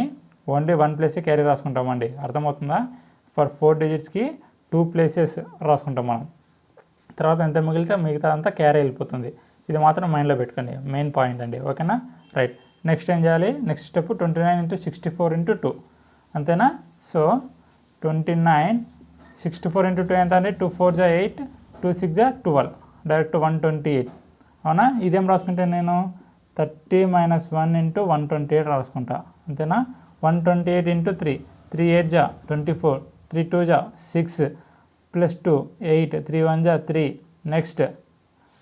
ఓన్లీ 1 ప్లేసే క్యారీ రాసుకుంటామండి. అర్థమవుతుందా? ఫర్ 4 డిజిట్స్కి 2 ప్లేసెస్ రాసుకుంటాం మనం. తర్వాత ఎంత మిగిలితే మిగతా అంతా క్యారీ వెళ్ళిపోతుంది. ఇది మాత్రం మైండ్లో పెట్టుకోండి, మెయిన్ పాయింట్ అండి. ఓకేనా? రైట్. నెక్స్ట్ ఏం చేయాలి? నెక్స్ట్ స్టెప్ 29 ఇంటూ 64 ఇంటూ 2, అంతేనా? సో 29 64 ఇంటూ 2 ఎంత అండి? 2 4 8, 2 6 12, డైరెక్ట్ 128, అవునా? ఇదేం రాసుకుంటే నేను 30 - 1 ఇంటూ 128 రాసుకుంటా, అంతేనా? 128 ఇంటూ 3, 3 8 24, 3 2 6 ప్లస్ 2 8, 3 1 3. నెక్స్ట్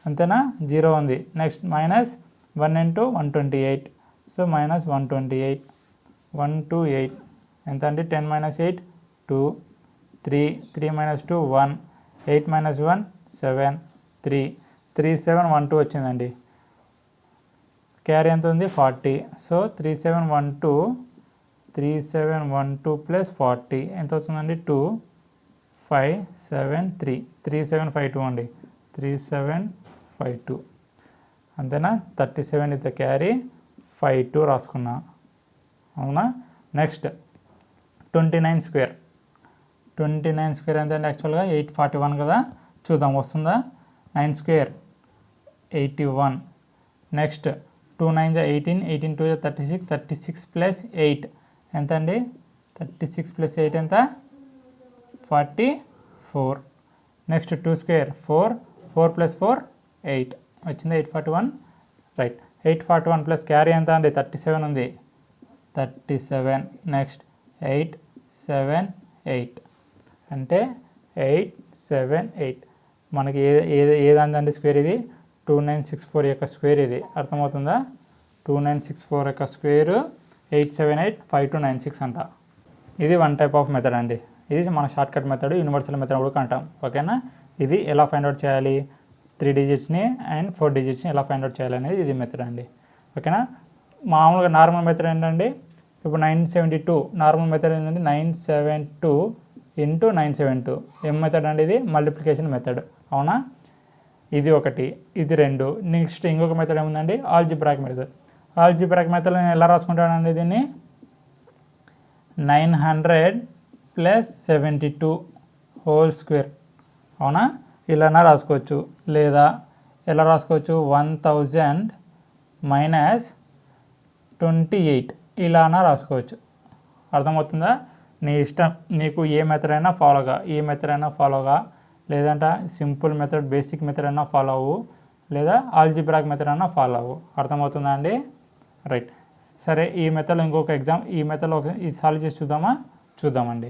అంతేనా? 0 ఉంది. Next minus 1 into 128, so minus 128 ఎంత అండి? 10 - 8 2, 3 3 - 2 1, 8 - 1 7 3. 3712 వచ్చిందండి. క్యారీ ఎంత ఉంది 40. సో 3712 ప్లస్ 40 ఎంత వస్తుందండి 2573 3752 అండి 3752 అంతేనా. 37 ఇత క్యారీ 52 రాసుకున్నా అవునా. నెక్స్ట్ 29 స్క్వేర్ ఎంత అంటే యాక్చువల్గా 841 కదా. చూద్దాం వస్తుందా. 9 స్క్వేర్ 81. నెక్స్ట్ 2 9 18 18 2 36 36 ప్లస్ 8 ఎంత అండి 36 ప్లస్ 8 ఎంత 44. నెక్స్ట్ 2 స్క్వేర్ 4 4 ప్లస్ 4 8 వచ్చింది 841 రైట్. 841 ప్లస్ క్యారీ ఎంత అండి 37 ఉంది 37. నెక్స్ట్ 878 అంటే 878 మనకి ఏదండి స్క్వేర్ ఇది 2964 యొక్క స్క్వేర్ ఇది అర్థమవుతుందా. 2964 యొక్క స్క్వేర్ 8785296 అంట. ఇది వన్ టైప్ ఆఫ్ మెథడ్ అండి. ఇది మన షార్ట్కట్ మెథడ్, యూనివర్సల్ మెథడ్ కూడా అంటాం ఓకేనా. ఇది ఎలా ఫైండ్ అవుట్ చేయాలి 3 డిజిట్స్ని అండ్ 4 డిజిట్స్ని ఎలా ఫైండ్ అవుట్ చేయాలి అనేది ఇది మెథడ్ అండి ఓకేనా. మామూలుగా నార్మల్ మెథడ్ ఏంటండి ఇప్పుడు 972 నార్మల్ మెథడ్ ఏంటంటే 972 ఇంటూ 972 ఏం మెథడ్ అండి ఇది మల్టిప్లికేషన్ మెథడ్ అవునా. ఇది ఒకటి ఇది 2. నెక్స్ట్ ఇంకొక మెథడ్ ఏముందండి ఆల్జిబ్రాక్ మెథడ్. ఆల్జిబ్రాక్ మెథడ్ నేను ఎలా రాసుకుంటానండి దీన్ని 900 ప్లస్ 72 హోల్ స్క్వేర్ అవునా. ఇలానా రాసుకోవచ్చు లేదా ఎలా రాసుకోవచ్చు 1000 మైనస్ 28 ఇలానా రాసుకోవచ్చు. అర్థమవుతుందా. నీ ఇష్టం నీకు ఏ మెథడ్ అయినా ఫాలోగా లేదంటే సింపుల్ మెథడ్ బేసిక్ మెథడ్ అయినా ఫాలో అవ్వు లేదా ఆల్జిబ్రాక్ మెథడ్ అయినా ఫాలో అవ్వు. అర్థమవుతుందా అండి రైట్. సరే ఈ మెథడ్లో ఇంకొక ఎగ్జామ్ ఈ మెథడ్లో ఇది సాల్వ్ చేసి చూద్దామండి.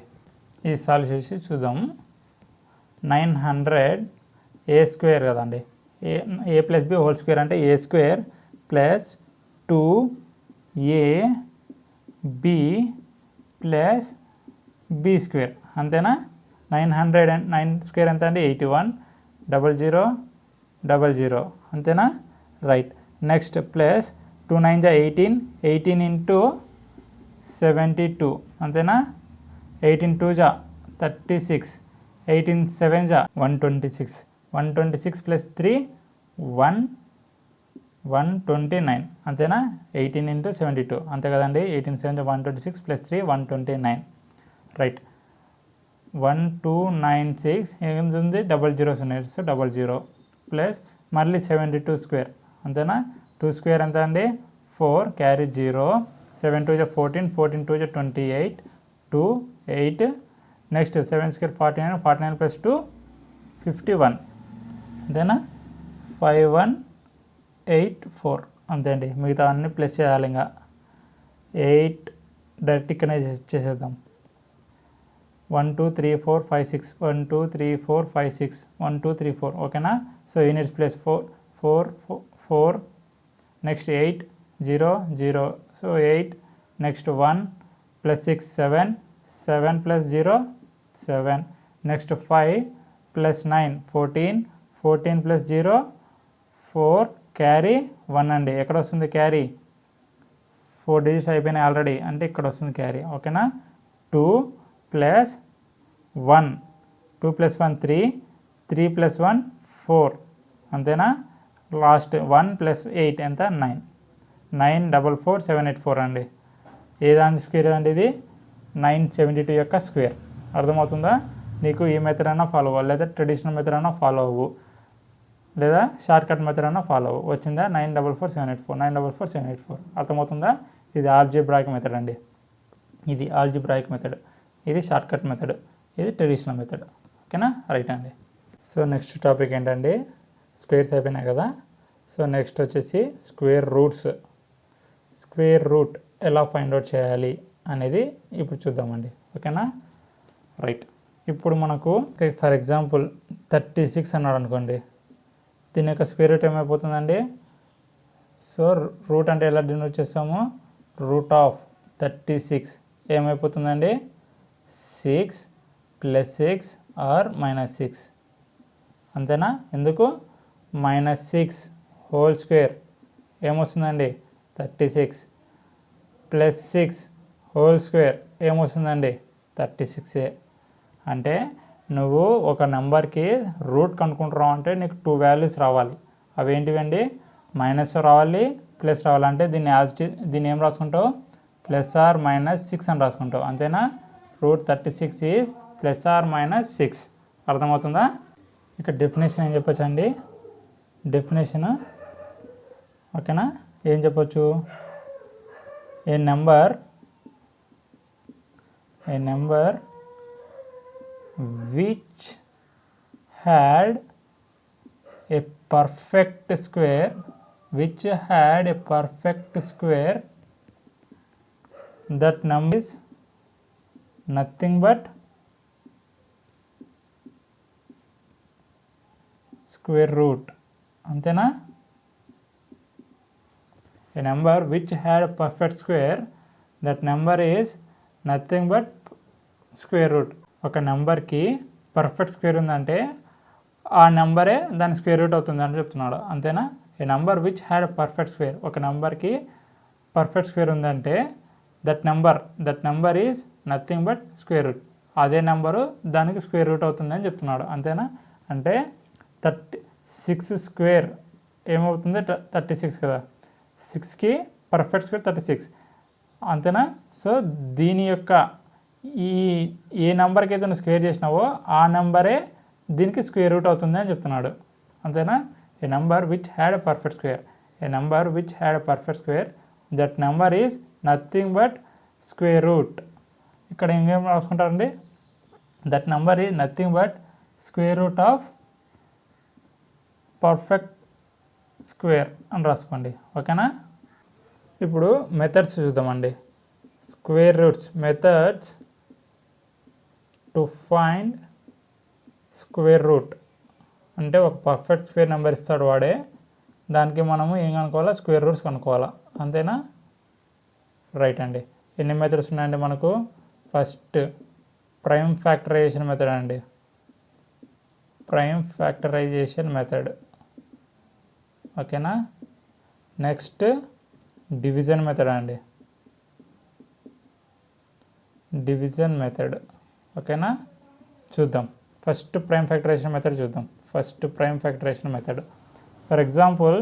ఇది సాల్వ్ చేసి చూద్దాము. 900 ఏ స్క్వేర్ కదండి a plus B whole square అంటే a square plus 2ab plus B square అంతేనా. 909 స్క్వేర్ ఎంత అండి 81 00 అంతేనా రైట్. నెక్స్ట్ ప్లస్ 2 9 18 18 ఇంటూ 72 అంతేనా. 18 2 36 18 7 126 ప్లస్ 3 129 అంతేనా. 18 ఇంటూ 72 అంతే కదండి. 18 7 126 ప్లస్ 3 129 రైట్. 1296 ఏమిటి ఉంది 00 ఉన్నాయి సో 00 ప్లస్ మళ్ళీ 72 స్క్వేర్ అంతేనా. 2 స్క్వేర్ ఎంత అండి 4 క్యారీ 0 7 2 14 14 2 28 2 8. నెక్స్ట్ 7 స్క్వేర్ 49 49 ప్లస్ 2 51 అంతేనా 5184 అంతే అండి. మిగతా అన్నీ ప్లస్ చేయాలి ఇంకా 8 డైరెక్ట్ ఇక్కడనే చేసేద్దాం. 1 2 3 4 5 6 1 2 3 4 5 6 1 2 3 4 ఓకేనా. So units plus 4 next 8 0 0 so 8 next 1 plus 6 7 7 plus 0 7 next 5 plus 9 14 14 plus 0 4 carry 1 అండి. ఎక్కడ వస్తుంది క్యారీ 4 డిజిట్స్ అయిపోయినాయి ఆల్రెడీ అంటే ఇక్కడ వస్తుంది క్యారీ ఓకేనా. 2 ప్లస్ 1 2 ప్లస్ 1 3 3 ప్లస్ 1 4 అంతేనా. లాస్ట్ 1 ప్లస్ 8 ఎంత 9 944 అండి. ఏదాని స్క్వేర్ అండి ఇది 972 యొక్క స్క్వేర్. అర్థమవుతుందా. నీకు ఈ మెథడ్ అయినా ఫాలో అవ్వాలి లేదా ట్రెడిషనల్ మెథడ్ అయినా ఫాలో అవ్వు లేదా షార్ట్కట్ మెథడ్ అయినా ఫాలో అవ్వు. వచ్చిందా 944 అర్థమవుతుందా. ఇది ఆల్జిబ్రాయిక్ మెథడ్ అండి. ఇది ఆల్జిబ్రాయిక్ మెథడ్, ఇది షార్ట్కట్ మెథడ్, ఇది ట్రెడిషనల్ మెథడ్ ఓకేనా రైట్ అండి. సో నెక్స్ట్ టాపిక్ ఏంటండి స్క్వేర్స్ అయిపోయినాయి కదా. సో నెక్స్ట్ వచ్చేసి స్క్వేర్ రూట్ ఎలా ఫైండ్ అవుట్ చేయాలి అనేది ఇప్పుడు చూద్దామండి ఓకేనా రైట్. ఇప్పుడు మనకు ఫర్ ఎగ్జాంపుల్ 36 అన్నాడు అనుకోండి. దీని యొక్క స్క్వేర్ రూట్ ఏమైపోతుందండి. సో రూట్ అంటే ఎలా డినోట్ చేస్తాము రూట్ ఆఫ్ 36 ఏమైపోతుందండి 6 ప్లస్ 6 ఆర్ మైనస్ 6 అంతేనా. ఎందుకు -6 హోల్ స్క్వేర్ ఏమొస్తుందండి 36 +6 హోల్ స్క్వేర్ ఏమొస్తుందండి 36. అంటే నువ్వు ఒక నెంబర్కి రూట్ కనుక్కుంటున్నావు అంటే నీకు 2 వాల్యూస్ రావాలి. అవి ఏంటివండి మైనస్ రావాలి ప్లస్ రావాలి. అంటే దీన్ని ఏం రాసుకుంటావు +or-6 అని రాసుకుంటావు. అంతేనా. √36 ఈజ్ +or-6. అర్థమవుతుందా. ఇక డెఫినేషన్ ఏం చెప్పొచ్చు అండి. డెఫినేషన్ ఓకేనా. ఏం చెప్పొచ్చు. ఏ number which had a perfect square that number is nothing but square root. అంతేనా. a number which had a perfect square that number is nothing but square root. ఒక నెంబర్కి పర్ఫెక్ట్ స్క్వేర్ ఉందంటే ఆ నెంబరే దాని స్క్వేర్ రూట్ అవుతుంది అని చెప్తున్నాడు. అంతేనా. A number which had perfect square. ఒక నెంబర్కి పర్ఫెక్ట్ స్క్వేర్ ఉందంటే that number is nothing but square root. అదే నెంబరు దానికి స్క్వేర్ రూట్ అవుతుంది అని చెప్తున్నాడు. అంతేనా. అంటే 36 స్క్వేర్ ఏమవుతుంది 36 కదా. 6కి పర్ఫెక్ట్ స్క్వేర్ 36. అంతేనా. సో దీని యొక్క ఏ నెంబర్కి అయితే నువ్వు స్క్వేర్ చేసినావో ఆ నెంబరే దీనికి స్క్వేర్ రూట్ అవుతుంది అని చెప్తున్నాడు. అంతేనా. A number which had a perfect square that number is nothing but square root. ఇక్కడ ఇంకేం రాసుకుంటారండి. That number is nothing but square root of perfect square అని రాసుకోండి. ఓకేనా. ఇప్పుడు మెథడ్స్ చూద్దామండి. Square roots methods to find square root. అంటే ఒక పర్ఫెక్ట్ స్క్వేర్ నెంబర్ ఇస్తాడు వాడే, దానికి మనము ఏం కనుక్కోవాలా స్క్వేర్ రూట్స్ కనుక్కోవాలా. అంతేనా. రైట్ అండి. ఎన్ని మెథడ్స్ ఉన్నాయండి మనకు. ఫస్ట్ ప్రైమ్ ఫ్యాక్టరైజేషన్ మెథడ్ అండి. ఓకేనా. నెక్స్ట్ డివిజన్ మెథడ్ అండి. ఓకేనా. చూద్దాం. First prime factorisation method. For example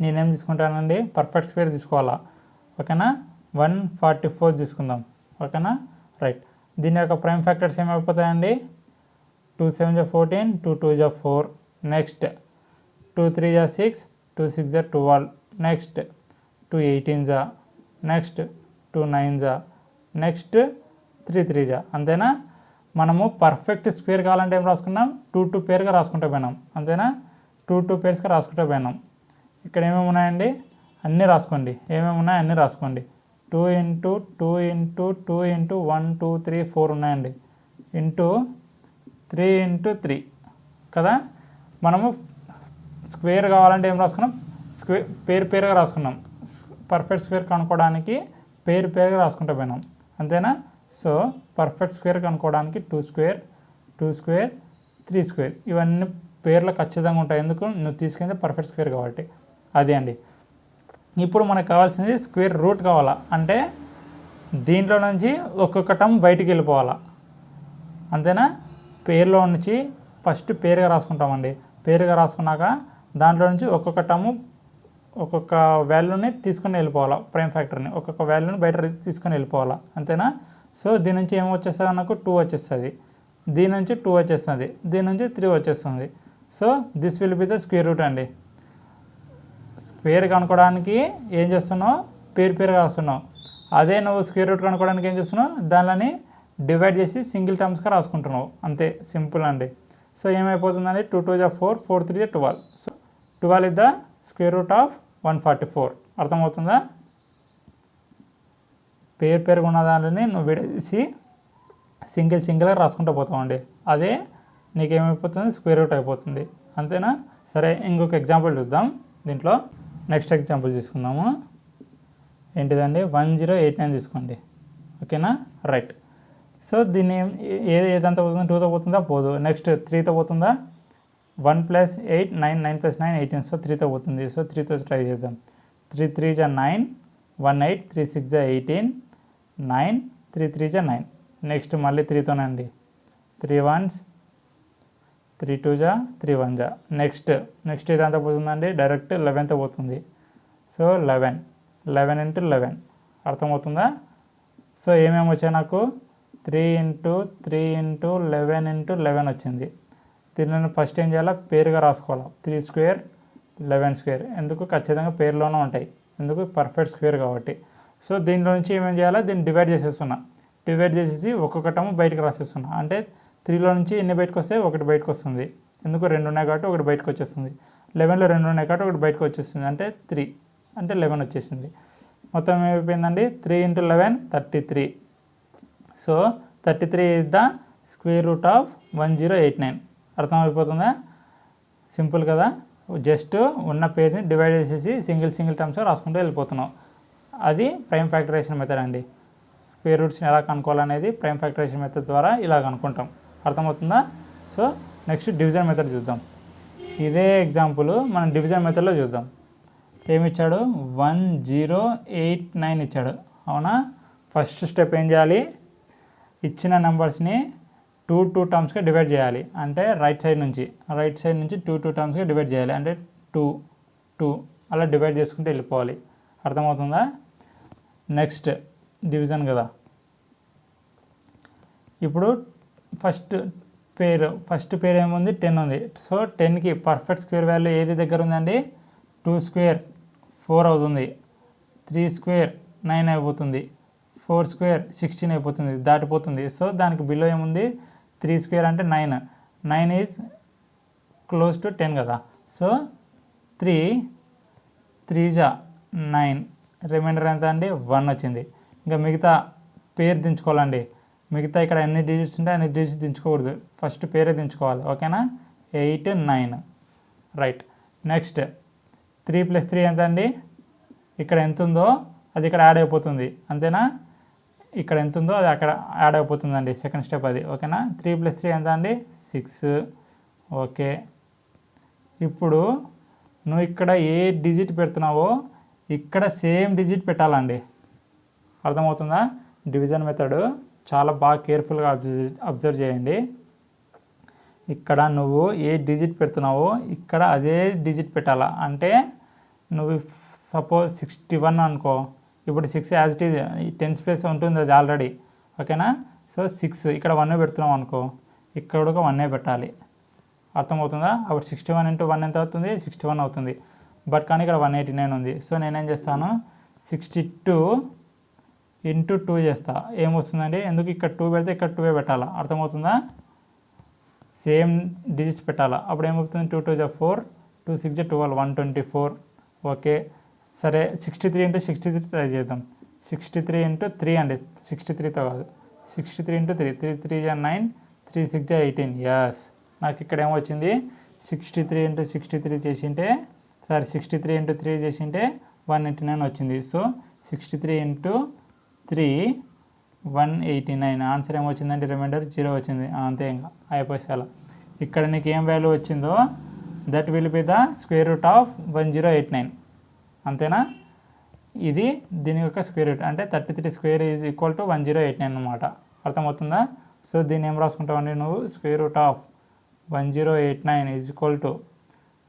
నేనేం తీసుకుంటానండి పర్ఫెక్ట్ స్క్వేర్ తీసుకోవాలా. ఓకేనా. 144 తీసుకుందాం. ఓకేనా. రైట్. దీని యొక్క ప్రైమ్ ఫ్యాక్టర్స్ ఏమైపోతాయండి. 2 7 14, 2 2 4, నెక్స్ట్ 2 3 6, 2 6 12, నెక్స్ట్ 2 18, నెక్స్ట్ 2 9, నెక్స్ట్ 3 3. అంతేనా. మనము పర్ఫెక్ట్ స్క్వేర్ కావాలంటే ఏం రాసుకున్నాం 2 2 పేర్గా రాసుకుంటూ పోయినాం. అంతేనా. 2 2 పేర్స్గా రాసుకుంటూ పోయినాం. ఇక్కడ ఏమేమి ఉన్నాయండి అన్నీ రాసుకోండి. 2 × 2 × 2 × 1 2 3 4 ఉన్నాయండి. ఇంటూ 3 × 3 కదా. మనము స్క్వేర్ కావాలంటే ఏం రాసుకున్నాం పేరుగా రాసుకున్నాం. పర్ఫెక్ట్ స్క్వేర్ కనుక్కోవడానికి పేరుగా రాసుకుంటూ పోయినాం. అంతేనా. సో పర్ఫెక్ట్ స్క్వేర్ కనుక్కోవడానికి 2 స్క్వేర్ 3 స్క్వేర్ ఇవన్నీ పేర్లు ఖచ్చితంగా ఉంటాయి. ఎందుకు నువ్వు తీసుకెళ్తే పర్ఫెక్ట్ స్క్వేర్ కాబట్టి. అదే అండి. ఇప్పుడు మనకు కావాల్సింది స్క్వేర్ రూట్ కావాలా. అంటే దీంట్లో నుంచి ఒక్కొక్క టర్మ్ బయటికి వెళ్ళిపోవాలా. అంతేనా. పేరులో నుంచి ఫస్ట్ పేరుగా రాసుకుంటామండి. పేరుగా రాసుకున్నాక దాంట్లో నుంచి ఒక్కొక్క టర్మ్ ఒక్కొక్క వాల్యూని తీసుకొని వెళ్ళిపోవాలా. ప్రైమ్ ఫ్యాక్టర్ని ఒక్కొక్క వాల్యూని బయట తీసుకొని వెళ్ళిపోవాలా. అంతేనా. సో దీని నుంచి ఏమొచ్చేస్తుంది నాకు 2 వచ్చేస్తుంది. దీని నుంచి 2 వచ్చేస్తుంది. దీని నుంచి 3 వచ్చేస్తుంది. So this will be the square route అండి. స్క్వేర్ కనుక్కోవడానికి ఏం చేస్తున్నావు పేరుగా రాస్తున్నావు. అదే నువ్వు స్క్వేర్ రూట్ కనుక్కోవడానికి ఏం చేస్తున్నావు దానిని డివైడ్ చేసి సింగిల్ టర్మ్స్గా రాసుకుంటున్నావు. అంతే సింపుల్ అండి. సో ఏమైపోతుందండి 2 2 4, 4 3 12. So 12 is the square root of 144. అర్థమవుతుందా. పేరుగా ఉన్న దానిని నువ్వు విడేసి సింగిల్గా రాసుకుంటూ పోతామండి. అదే నీకేమైపోతుంది స్క్వేర్ రూట్ అయిపోతుంది. అంతేనా. సరే ఇంకొక ఎగ్జాంపుల్ చూద్దాం. దీంట్లో నెక్స్ట్ ఎగ్జాంపుల్ తీసుకుందాము. ఏంటిదండి 1089 తీసుకోండి. ఓకేనా. రైట్. సో దీన్ని ఏదంతా పోతుంది 2తో పోతుందా పోదు. నెక్స్ట్ 3తో పోతుందా 1 + 8 9, 9 + 9 18, సో 3తో పోతుంది. సో 3తో ట్రై చేద్దాం. 3 3 = 9, 1 8, 3 6 = 18, 9, 3 3 = 9. నెక్స్ట్ మళ్ళీ 3తోనండి. 3 1s, 3 2 = 3 1 = నెక్స్ట్ ఇదంతా పోతుందండి, డైరెక్ట్ 11తో పోతుంది. సో 11 × 11 అర్థమవుతుందా? సో ఏమేమి వచ్చాయి నాకు 3 × 3 × 11 × 11 వచ్చింది. దీనిని ఫస్ట్ ఏం చేయాలా, పేరుగా రాసుకోవాలి. 3 స్క్వేర్ 11 స్క్వేర్. ఎందుకు, ఖచ్చితంగా పేరులోనే ఉంటాయి. ఎందుకు, పర్ఫెక్ట్ స్క్వేర్ కాబట్టి. సో దీనిలో నుంచి ఏమేం చేయాలా, దీన్ని డివైడ్ చేసేస్తున్నా. డివైడ్ చేసేసి ఒక్కొక్కటము బయటకు రాసేస్తున్నా. అంటే 3లో నుంచి ఎన్ని బయటకు వస్తాయి, 1 బయటకు వస్తుంది. ఎందుకు, 2 ఉన్నాయి కాబట్టి 1 బయటకు వచ్చేస్తుంది. 11లో 2 ఉన్నాయి కాబట్టి 1 బయటకు వచ్చేస్తుంది. అంటే 3 అంటే 11 వచ్చేసింది. మొత్తం ఏమైపోయిందండి, 3 × 11 33. So 33 is the square root of 1089. అర్థమైపోతుందా? సింపుల్ కదా. జస్ట్ ఉన్న పేజ్ని డివైడ్ చేసేసి సింగిల్ టర్మ్స్ రాసుకుంటూ వెళ్ళిపోతున్నాం. అది ప్రైమ్ ఫ్యాక్టరైజేషన్ మెథడ్ అండి. స్క్వేర్ రూట్స్ని ఎలా కనుక్కోవాలనేది ప్రైమ్ ఫ్యాక్టరైజేషన్ మెథడ్ ద్వారా ఇలా కనుక్కుంటాం. అర్థమవుతుందా? సో నెక్స్ట్ డివిజన్ మెథడ్ చూద్దాం. ఇదే ఎగ్జాంపుల్ మనం డివిజన్ మెథడ్లో చూద్దాం. ఏమిచ్చాడు, 1089 ఇచ్చాడు. అవునా? ఫస్ట్ స్టెప్ ఏం చేయాలి, ఇచ్చిన నెంబర్స్ని 2 టర్మ్స్గా డివైడ్ చేయాలి. అంటే రైట్ సైడ్ నుంచి 2 టర్మ్స్గా డివైడ్ చేయాలి. అంటే 2 అలా డివైడ్ చేసుకుంటూ వెళ్ళిపోవాలి. అర్థమవుతుందా? నెక్స్ట్ డివిజన్ కదా. ఇప్పుడు ఫస్ట్ పేరు ఏముంది, 10 ఉంది. సో 10కి పర్ఫెక్ట్ స్క్వేర్ వాల్యూ ఏది దగ్గర ఉందండి, 2 స్క్వేర్ 4 అవుతుంది, 3 స్క్వేర్ 9 అయిపోతుంది, 4 స్క్వేర్ 16 అయిపోతుంది, దాటిపోతుంది. సో దానికి బిలో ఏముంది, 3 స్క్వేర్ అంటే 9 ఈజ్ క్లోజ్ టు 10 కదా. సో 3 3 = 9, రిమైండర్ ఎంత అండి, 1 వచ్చింది. ఇంకా మిగతా పేరు దించుకోవాలండి. మిగతా ఇక్కడ ఎన్ని డిజిట్స్ ఉంటే అన్ని డిజిట్స్ దించుకోకూడదు, ఫస్ట్ పేరే దించుకోవాలి. ఓకేనా? 8 9 రైట్. నెక్స్ట్ 3 + 3 ఎంత అండి, ఇక్కడ ఎంత ఉందో అది ఇక్కడ యాడ్ అయిపోతుంది. అంతేనా? ఇక్కడ ఎంత ఉందో అది అక్కడ యాడ్ అయిపోతుందండి. సెకండ్ స్టెప్ అది. ఓకేనా? 3 + 3 ఎంత అండి, 6. ఓకే. ఇప్పుడు నువ్వు ఇక్కడ ఏ డిజిట్ పెడుతున్నావో ఇక్కడ సేమ్ డిజిట్ పెట్టాలండి. అర్థమవుతుందా? డివిజన్ మెథడ్ చాలా బాగా కేర్ఫుల్గా అబ్జర్వ్ చేయండి. ఇక్కడ నువ్వు ఏ డిజిట్ పెడుతున్నావో ఇక్కడ అదే డిజిట్ పెట్టాలా. అంటే నువ్వు సపోజ్ 61 అనుకో, ఇప్పుడు 6 యాజ్ ఇట్ ఈజ్ 10 స్పేస్ ఉంటుంది అది ఆల్రెడీ. ఓకేనా? సో 6 ఇక్కడ 1 పెడుతున్నాం అనుకో, ఇక్కడ కూడా 1 పెట్టాలి. అర్థమవుతుందా? అప్పుడు 61 × 1 ఎంత అవుతుంది, 61 అవుతుంది. బట్ కానీ ఇక్కడ 189 ఉంది. సో నేనేం చేస్తాను, 62 × 2 చేస్తా. ఏమొస్తుందండి, ఎందుకు ఇక్కడ 2 పెడితే ఇక్కడ 2 పెట్టాలా. అర్థమవుతుందా? సేమ్ డిజిట్స్ పెట్టాలా. అప్పుడు ఏమవుతుంది, 2 2 = 4, 2 6 = 12, 124. ఓకే. సరే 63 × 63 ట్రై చేద్దాం. 63 × 3 అండి, 63తో కాదు, 63 × 3, 3 3 = 9, 3 6 = 18. యస్, నాకు ఇక్కడ ఏమొచ్చింది, 63 × 63 చేసింటే 63 × 3 చేసింటే 189 వచ్చింది. సో 63 × 3 189. ఆన్సర్ ఏమొచ్చిందంటే రిమైండర్ 0 వచ్చింది. అంతే, ఇంకా అయిపోయేలా. ఇక్కడ నీకు ఏం వాల్యూ వచ్చిందో that will be the square root of 1089. అంతేనా? ఇది దీని యొక్క స్క్వేర్ రూట్. అంటే 33 స్క్వేర్ ఈజ్ ఈక్వల్ టు 1089 అనమాట. అర్థమవుతుందా? సో దీన్ని ఏం రాసుకుంటావండి నువ్వు, square root of 1089 is equal to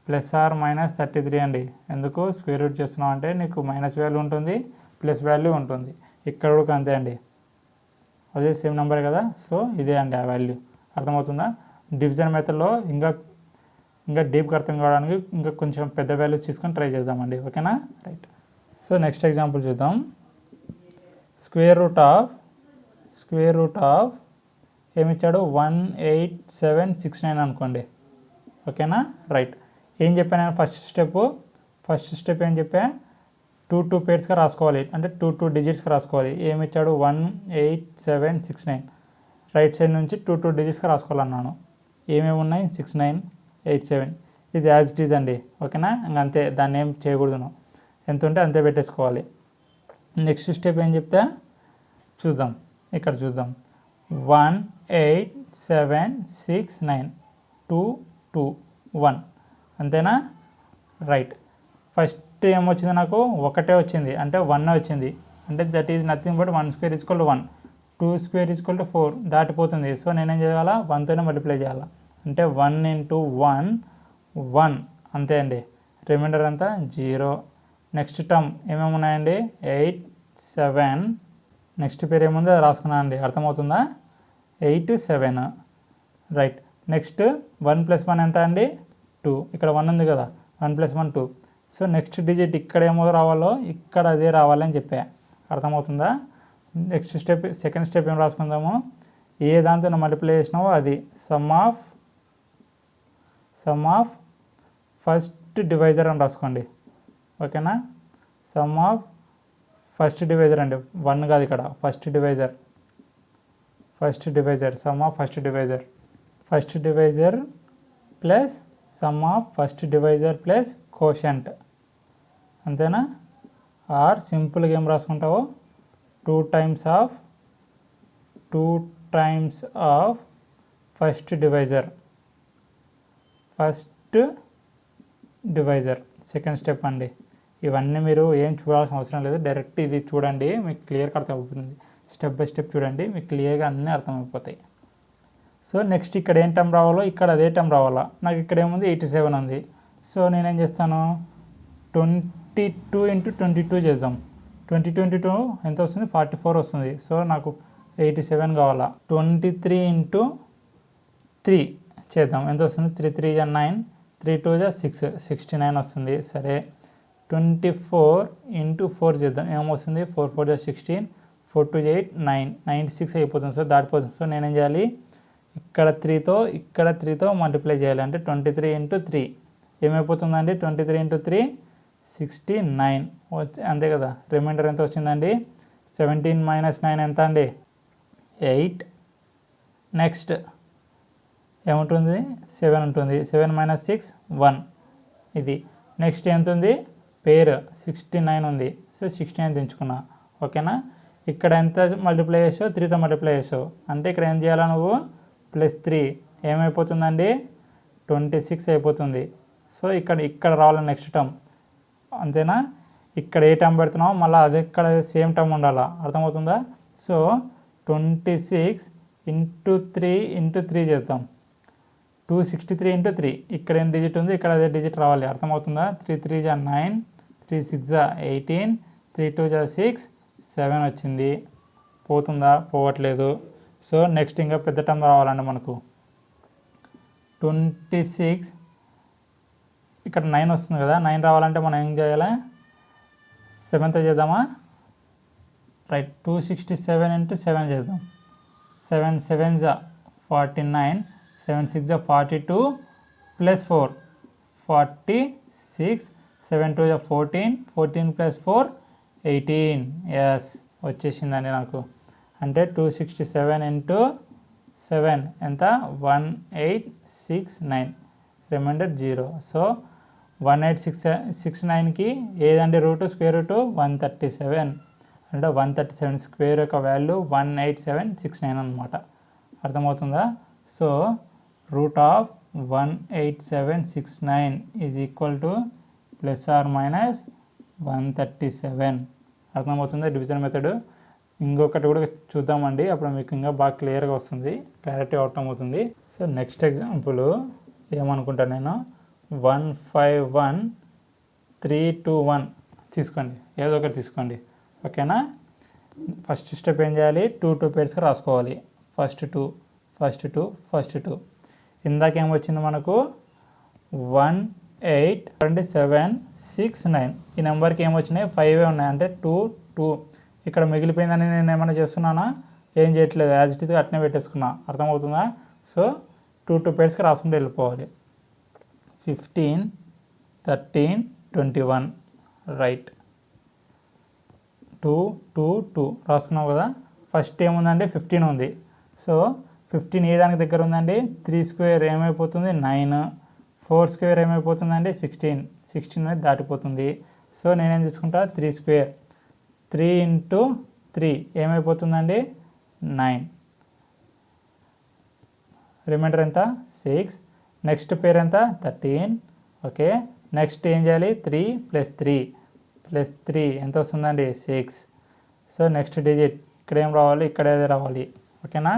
+or-33 అండి. ఎందుకు స్క్వేర్ రూట్ చేస్తున్నావు అంటే నీకు మైనస్ వాల్యూ ఉంటుంది, ప్లస్ వాల్యూ ఉంటుంది. ఇక్కడ కూడా అంతే అండి, అదే సేమ్ నెంబర్ కదా. సో ఇదే అండి ఆ వాల్యూ. అర్థమవుతుందా? డివిజన్ మెథడ్లో ఇంకా డీప్గా అర్థం కావడానికి ఇంకా కొంచెం పెద్ద వాల్యూస్ తీసుకొని ట్రై చేద్దామండి. ఓకేనా? రైట్. సో నెక్స్ట్ ఎగ్జాంపుల్ చూద్దాం. స్క్వేర్ రూట్ ఆఫ్ ఏమిచ్చాడు, 18769 అనుకోండి. ఓకేనా? రైట్. ఏం చెప్పాను నేను ఫస్ట్ స్టెప్ ఏం చెప్పా, 2 పేర్స్గా రాసుకోవాలి. అంటే 2 డిజిట్స్గా రాసుకోవాలి. ఏమిచ్చాడు, 18769. రైట్ సైడ్ నుంచి 2 డిజిట్స్గా రాసుకోవాలన్నాను. ఏమేమి ఉన్నాయి, 69 87. ఇది యాజ్ ఇట్ ఈజ్ అండి. ఓకేనా? ఇంకంతే, దాన్ని ఏం చేయకూడదు. ఎంత ఉంటే అంతే పెట్టేసుకోవాలి. నెక్స్ట్ స్టెప్ ఏం చెప్తే చూద్దాం. ఇక్కడ చూద్దాం. 18769 2 1 అంతేనా? రైట్. ఫస్ట్ ఏమొచ్చింది నాకు ఒకటే వచ్చింది అంటే 1 వచ్చింది అంటే that is nothing but 1 square equal to 1, 2 square equal to 4 దాటిపోతుంది. సో నేనేం చేయాలా 1తోనే మల్టిప్లై చేయాలా అంటే 1 ఇంటూ 1 1 అంతే అండి. రిమైండర్ అంతా 0. నెక్స్ట్ టర్మ్ ఏమేమి ఉన్నాయండి 8 7. నెక్స్ట్ పేరు ఏముందో అది రాసుకున్నాను అండి, అర్థమవుతుందా? 8 7 రైట్. నెక్స్ట్ 1 + 1 ఎంత అండి 2, ఇక్కడ 1 ఉంది కదా 1 + 1 2. సో నెక్స్ట్ డిజిట్ ఇక్కడ ఏమో రావాలో ఇక్కడ అదే రావాలని చెప్పా, అర్థమవుతుందా? నెక్స్ట్ స్టెప్ సెకండ్ స్టెప్ ఏం రాసుకుందాము, ఏ దాంతో మల్టిప్లై చేసినావో అది సమ్ ఆఫ్ ఫస్ట్ డివైజర్ అని రాసుకోండి, ఓకేనా? సమ్ ఆఫ్ ఫస్ట్ డివైజర్ అండి, 1 కాదు ఇక్కడ, first divisor some of first divisor plus some of first divisor plus quotient, అంతేనా? ఆర్ సింపుల్గా ఏం రాసుకుంటావో 2 times of first divisor second step అండి. ఇవన్నీ మీరు ఏం చూడాల్సిన అవసరం లేదు, డైరెక్ట్ ఇది చూడండి మీకు క్లియర్గా అర్థమవుతుంది. స్టెప్ బై స్టెప్ చూడండి మీకు క్లియర్గా అన్నీ అర్థమైపోతాయి. సో నెక్స్ట్ ఇక్కడ ఏం టర్మ్ రావాలో ఇక్కడ అదే టర్మ్ రావాలా. నాకు ఇక్కడ ఏముంది 87 ఉంది. సో నేనేం చేస్తాను 22 × 22 చేద్దాం. 22 × 2 ఎంత వస్తుంది 44 వస్తుంది. సో నాకు 87 కావాలా. 23 × 3 చేద్దాం, ఎంత వస్తుంది 3 3 = 9, 3 2 = 6 69 వస్తుంది. సరే 24 × 4 చేద్దాం, ఏమొస్తుంది 4 4 = 16, 4 2 = 8 9 96 అయిపోతుంది. సో దాటిపోతుంది. సో నేనేం చేయాలి ఇక్కడ 3తో మల్టిప్లై చేయాలి అంటే 23 × 3 ఏమైపోతుందండి 23 × 3 69 అంతే కదా. రిమైండర్ ఎంత వచ్చిందండి 17 - 9 ఎంత అండి 8. నెక్స్ట్ ఏముంటుంది 7 ఉంటుంది, 7 - 6 1 ఇది. నెక్స్ట్ ఎంత ఉంది పేరు 69 ఉంది. సో 69 తెంచుకున్నా, ఓకేనా? ఇక్కడ ఎంత మల్టిప్లై చేసావు 3తో మల్టిప్లై చేసావు అంటే ఇక్కడ ఏం చేయాలా నువ్వు +3 ఏమైపోతుందండి 26 అయిపోతుంది. సో ఇక్కడ రావాలి నెక్స్ట్ టర్మ్, అంతేనా? ఇక్కడ ఏ టర్మ్ పెడుతున్నావు మళ్ళీ అది ఇక్కడ సేమ్ టర్మ్ ఉండాలా, అర్థమవుతుందా? సో 26 × 3 × 3 చేద్దాం, 263 × 3. ఇక్కడ ఏం డిజిట్ ఉంది ఇక్కడ అదే డిజిట్ రావాలి, అర్థమవుతుందా? 3 3 = 9, 3 6 = 18, 3 2 = 6 7 వచ్చింది. పోతుందా? పోవట్లేదు. సో నెక్స్ట్ ఇంకా పెద్ద టర్మ్ రావాలండి మనకు 26, ఇక్కడ 9 వస్తుంది కదా, 9 రావాలంటే మనం ఏం చేయాలి 7తో చేద్దామా? రైట్. 267 × 7 చేద్దాం, 7 7 = 49, 7 6 = 42 + 4 46, 7 2 = 14, 14 + 4 18. ఎస్ వచ్చేసిందండి నాకు. అంటే 267 × 7 ఎంత 1869, రిమైండర్ 0. సో 1869కి ఏదండి రూట్ స్క్వేర్ రూట్ 137 అంటే 137 స్క్వేర్ యొక్క వాల్యూ 18769 అనమాట, అర్థమవుతుందా? సో √18769 = ±137, అర్థమవుతుందా? Division method. ఇంకొకటి కూడా చూద్దామండి, అప్పుడు మీకు ఇంకా బాగా క్లియర్గా వస్తుంది, క్లారిటీ అర్థమవుతుంది. సో నెక్స్ట్ ఎగ్జాంపుల్ ఏమనుకుంటాను నేను 151321 తీసుకోండి, ఏదో ఒకటి తీసుకోండి, ఓకేనా? ఫస్ట్ స్టెప్ ఏం చేయాలి 2 పేర్స్గా రాసుకోవాలి. First two. ఇందాక ఏమొచ్చింది మనకు 18769. ఈ నెంబర్కి ఏమొచ్చినాయి 5 ఉన్నాయి అంటే 2 2. ఇక్కడ మిగిలిపోయిందని నేను ఏమైనా చేస్తున్నానా? ఏం చేయట్లేదు, యాజ్ ఇట్ ఈజ్ అట్నే పెట్టేసుకున్నా, అర్థమవుతుందా? సో 2 పేర్స్కి రాసుకుంటూ వెళ్ళిపోవాలి. 15 13 21 రైట్. 2 2 2 రాసుకున్నాం కదా. ఫస్ట్ ఏముందండి 15 ఉంది. సో 15 ఏ దానికి దగ్గర ఉందండి 3 స్క్వేర్ ఏమైపోతుంది 9, 4 స్క్వేర్ ఏమైపోతుందండి 16, 16 అనేది దాటిపోతుంది. సో నేనేం తీసుకుంటా 3 స్క్వేర్, 3 × 3 ఏమైపోతుందండి 9, రిమైండర్ ఎంత 6. నెక్స్ట్ పేరు ఎంత 13. ఓకే, నెక్స్ట్ ఏం చేయాలి 3 + 3 ఎంత వస్తుందండి 6. సో నెక్స్ట్ డిజిట్ ఇక్కడ ఏం రావాలి, ఇక్కడ ఏది రావాలి. ఓకేనా,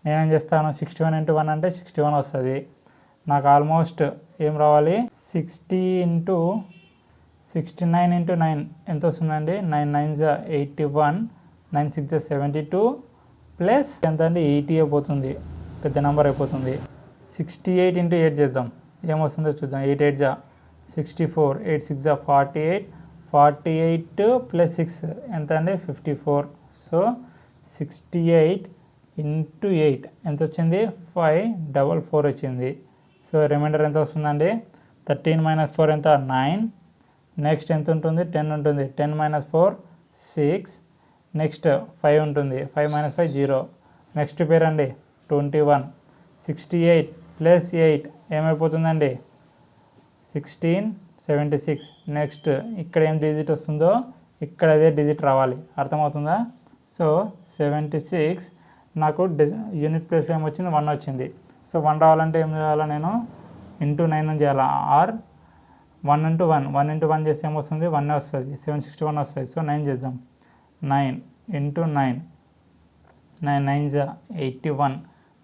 నేనేం చేస్తాను 61 × 1 అంటే 61 వస్తుంది. నాకు ఆల్మోస్ట్ ఏం రావాలి 69 × 9 ఎంత వస్తుందండి 9 × 9 = 81, 9 × 6 = 72 ప్లస్ ఎంత అండి 80 అయిపోతుంది, పెద్ద నెంబర్ అయిపోతుంది. 68 × 8 చేద్దాం, ఏమొస్తుందో చూద్దాం. 8 × 8 = 64, 8 × 6 = 48, 48 + 6 ఎంత అండి 54. సో 68 × 8 ఎంత వచ్చింది 544 వచ్చింది. సో రిమైండర్ ఎంత వస్తుందండి 13 - 4 ఎంత 9. నెక్స్ట్ ఎంత ఉంటుంది 10 ఉంటుంది, 10 - 4 6. నెక్స్ట్ 5 ఉంటుంది, 5 - 5 0. నెక్స్ట్ పేరు అండి 21. 68 + 8 ఏమైపోతుందండి 16, 76. నెక్స్ట్ ఇక్కడ ఏం డిజిట్ వస్తుందో ఇక్కడ అదే డిజిట్ రావాలి, అర్థమవుతుందా. సో 76 నాకు యూనిట్ ప్లేస్లో ఏమొచ్చింది 1 వచ్చింది. సో 1 రావాలంటే ఏం చేయాలా, నేను ఇంటూ 9 చేయాలా, ఆర్ 1 × 1, 1 × 1 చేస్తే ఏమొస్తుంది 1 వస్తుంది, 761 వస్తుంది. సో 9 చేద్దాం, 9 × 9, 9 × 9 = 81,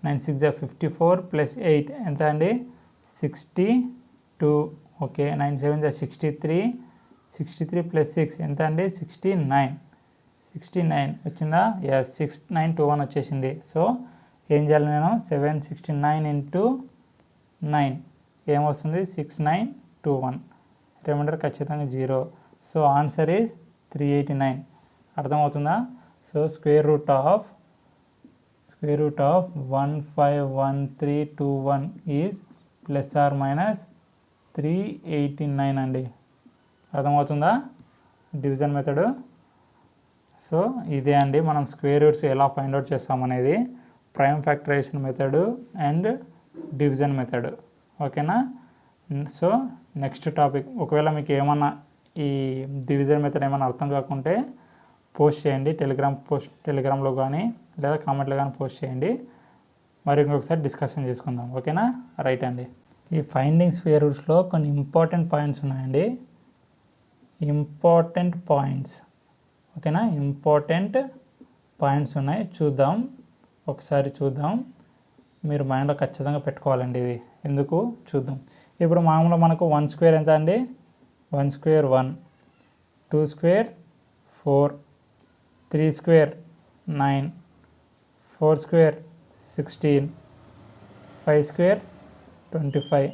9 × 6 = 54 + 8 ఎంత అండి 62. ఓకే, 9 × 7 = 63, 63 + 6 ఎంత అండి 69. 69 వచ్చిందా, ఎస్ 6921 వచ్చేసింది. సో ఏం చేయాలి నేను 769 × 9 ఏమొస్తుంది 6921. రిమైండర్ ఖచ్చితంగా 0. So answer is 389. అర్థమవుతుందా. So square root of 151321 is ±389 అండి. అర్థమవుతుందా డివిజన్ మెథడు. సో ఇదే అండి మనం స్క్వేర్ రూట్స్ ఎలా ఫైండ్ అవుట్ చేస్తామనేది, prime factorisation method and division method. ఓకేనా. సో నెక్స్ట్ టాపిక్, ఒకవేళ మీకు ఏమన్నా ఈ డివిజన్ మెథడ్ ఏమైనా అర్థం కాకుంటే పోస్ట్ చేయండి, టెలిగ్రామ్లో కానీ లేదా కామెంట్లో కానీ పోస్ట్ చేయండి, మరి ఇంకొకసారి డిస్కషన్ చేసుకుందాం. ఓకేనా, రైట్ అండి. ఈ ఫైండింగ్ స్క్వేర్ రూట్స్లో కొన్ని ఇంపార్టెంట్ పాయింట్స్ ఉన్నాయండి, ఇంపార్టెంట్ పాయింట్స్. ఓకేనా, ఇంపార్టెంట్ పాయింట్స్ ఉన్నాయి, చూద్దాం, ఒకసారి చూద్దాం. మీరు మైండ్లో ఖచ్చితంగా పెట్టుకోవాలండి ఇది, ఎందుకు చూద్దాం. ఇప్పుడు మామూలుగా మనకు 1 స్క్వేర్ ఎంత అండి 1 square 1, 2 square 4, 3 square 9, 4 square 16, 5 square 25,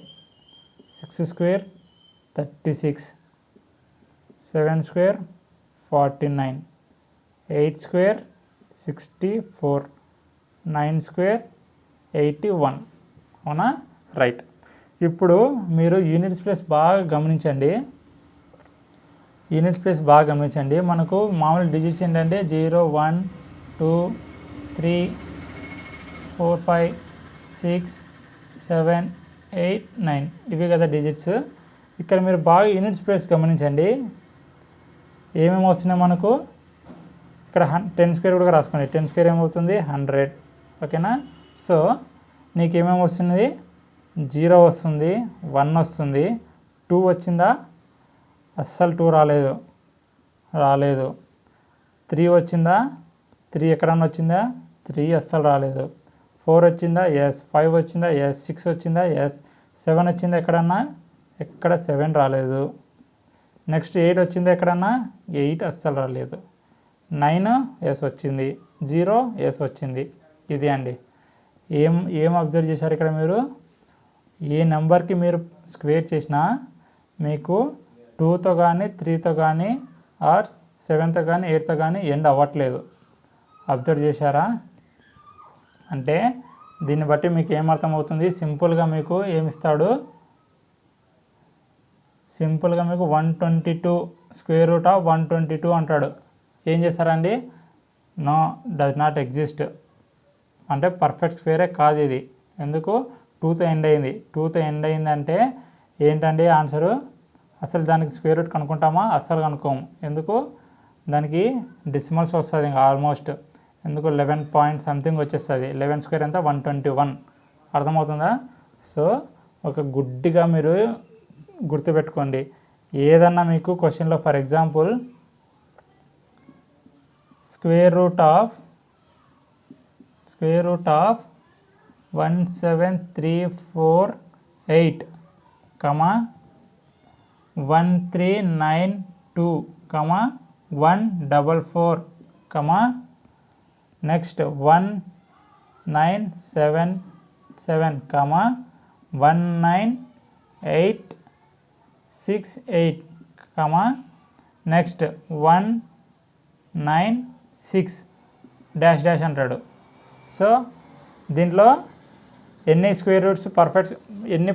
6 square 36, 7 square 49, 8 square 64, 9 square 81. అవునా, రైట్. ఇప్పుడు మీరు యూనిట్స్ ప్లేస్ బాగా గమనించండి, మనకు మామూలు డిజిట్స్ ఏంటంటే 0, 1, 2, 3, 4, 5, 6, 7, 8, 9 ఇవి కదా డిజిట్స్. ఇక్కడ మీరు బాగా యూనిట్స్ ప్లేస్ గమనించండి, ఏమేమి వస్తున్నాయి మనకు. ఇక్కడ 10 స్క్వేర్ కూడా రాసుకోండి, 10 స్క్వేర్ ఏమవుతుంది 100. ఓకేనా. సో నీకేమేమి వస్తున్నది 0 వస్తుంది, 1 వస్తుంది, 2 వచ్చిందా, అస్సలు 2 రాలేదు. 3 వచ్చిందా, 3 ఎక్కడన్నా వచ్చిందా, 3 అస్సలు రాలేదు. 4 వచ్చిందా, ఎస్. 5 వచ్చిందా, ఎస్. 6 వచ్చిందా, ఎస్. 7 వచ్చిందా ఎక్కడన్నా, ఎక్కడ 7 రాలేదు. నెక్స్ట్ 8 వచ్చిందా ఎక్కడన్నా, 8 అస్సలు రాలేదు. 9 ఎస్ వచ్చింది, 0 ఎస్ వచ్చింది. ఇది అండి. ఏం అబ్జర్వ్ చేశారు ఇక్కడ మీరు, ఏ నెంబర్కి మీరు స్క్వేర్ చేసినా మీకు 2తో కానీ 3తో కానీ ఆర్ 7తో కానీ 8తో కానీ ఎండ్ అవ్వట్లేదు. అబ్జర్వ్ చేశారా. అంటే దీన్ని బట్టి మీకు ఏమర్థమవుతుంది, సింపుల్గా మీకు ఏమిస్తాడు, సింపుల్గా మీకు 122 స్క్వేర్ రూట్ ఆఫ్ 122 అంటాడు. ఏం చేస్తారండి, నో డస్ నాట్ ఎగ్జిస్ట్ అంటే పర్ఫెక్ట్ స్క్వేరే కాదు ఇది. ఎందుకు 2తో ఎండ్ అయింది, 2తో ఎండ్ అయిందంటే ఏంటండి ఆన్సరు, అసలు దానికి స్క్వేర్ రూట్ కనుక్కుంటామా, అస్సలు కనుక్కోము. ఎందుకు, దానికి డెసిమల్స్ వస్తుంది ఇంకా ఆల్మోస్ట్. ఎందుకు 11 పాయింట్ సంథింగ్ వచ్చేస్తుంది. 11 స్క్వేర్ ఎంత 121. అర్థమవుతుందా. సో ఒక గుడ్డిగా మీరు గుర్తుపెట్టుకోండి. ఏదన్నా మీకు క్వశ్చన్లో for example square root of 17348, 1392, 144, next 1977, 19868, next 196 dash dash అంటాడు. సో దీంట్లో ఎన్ని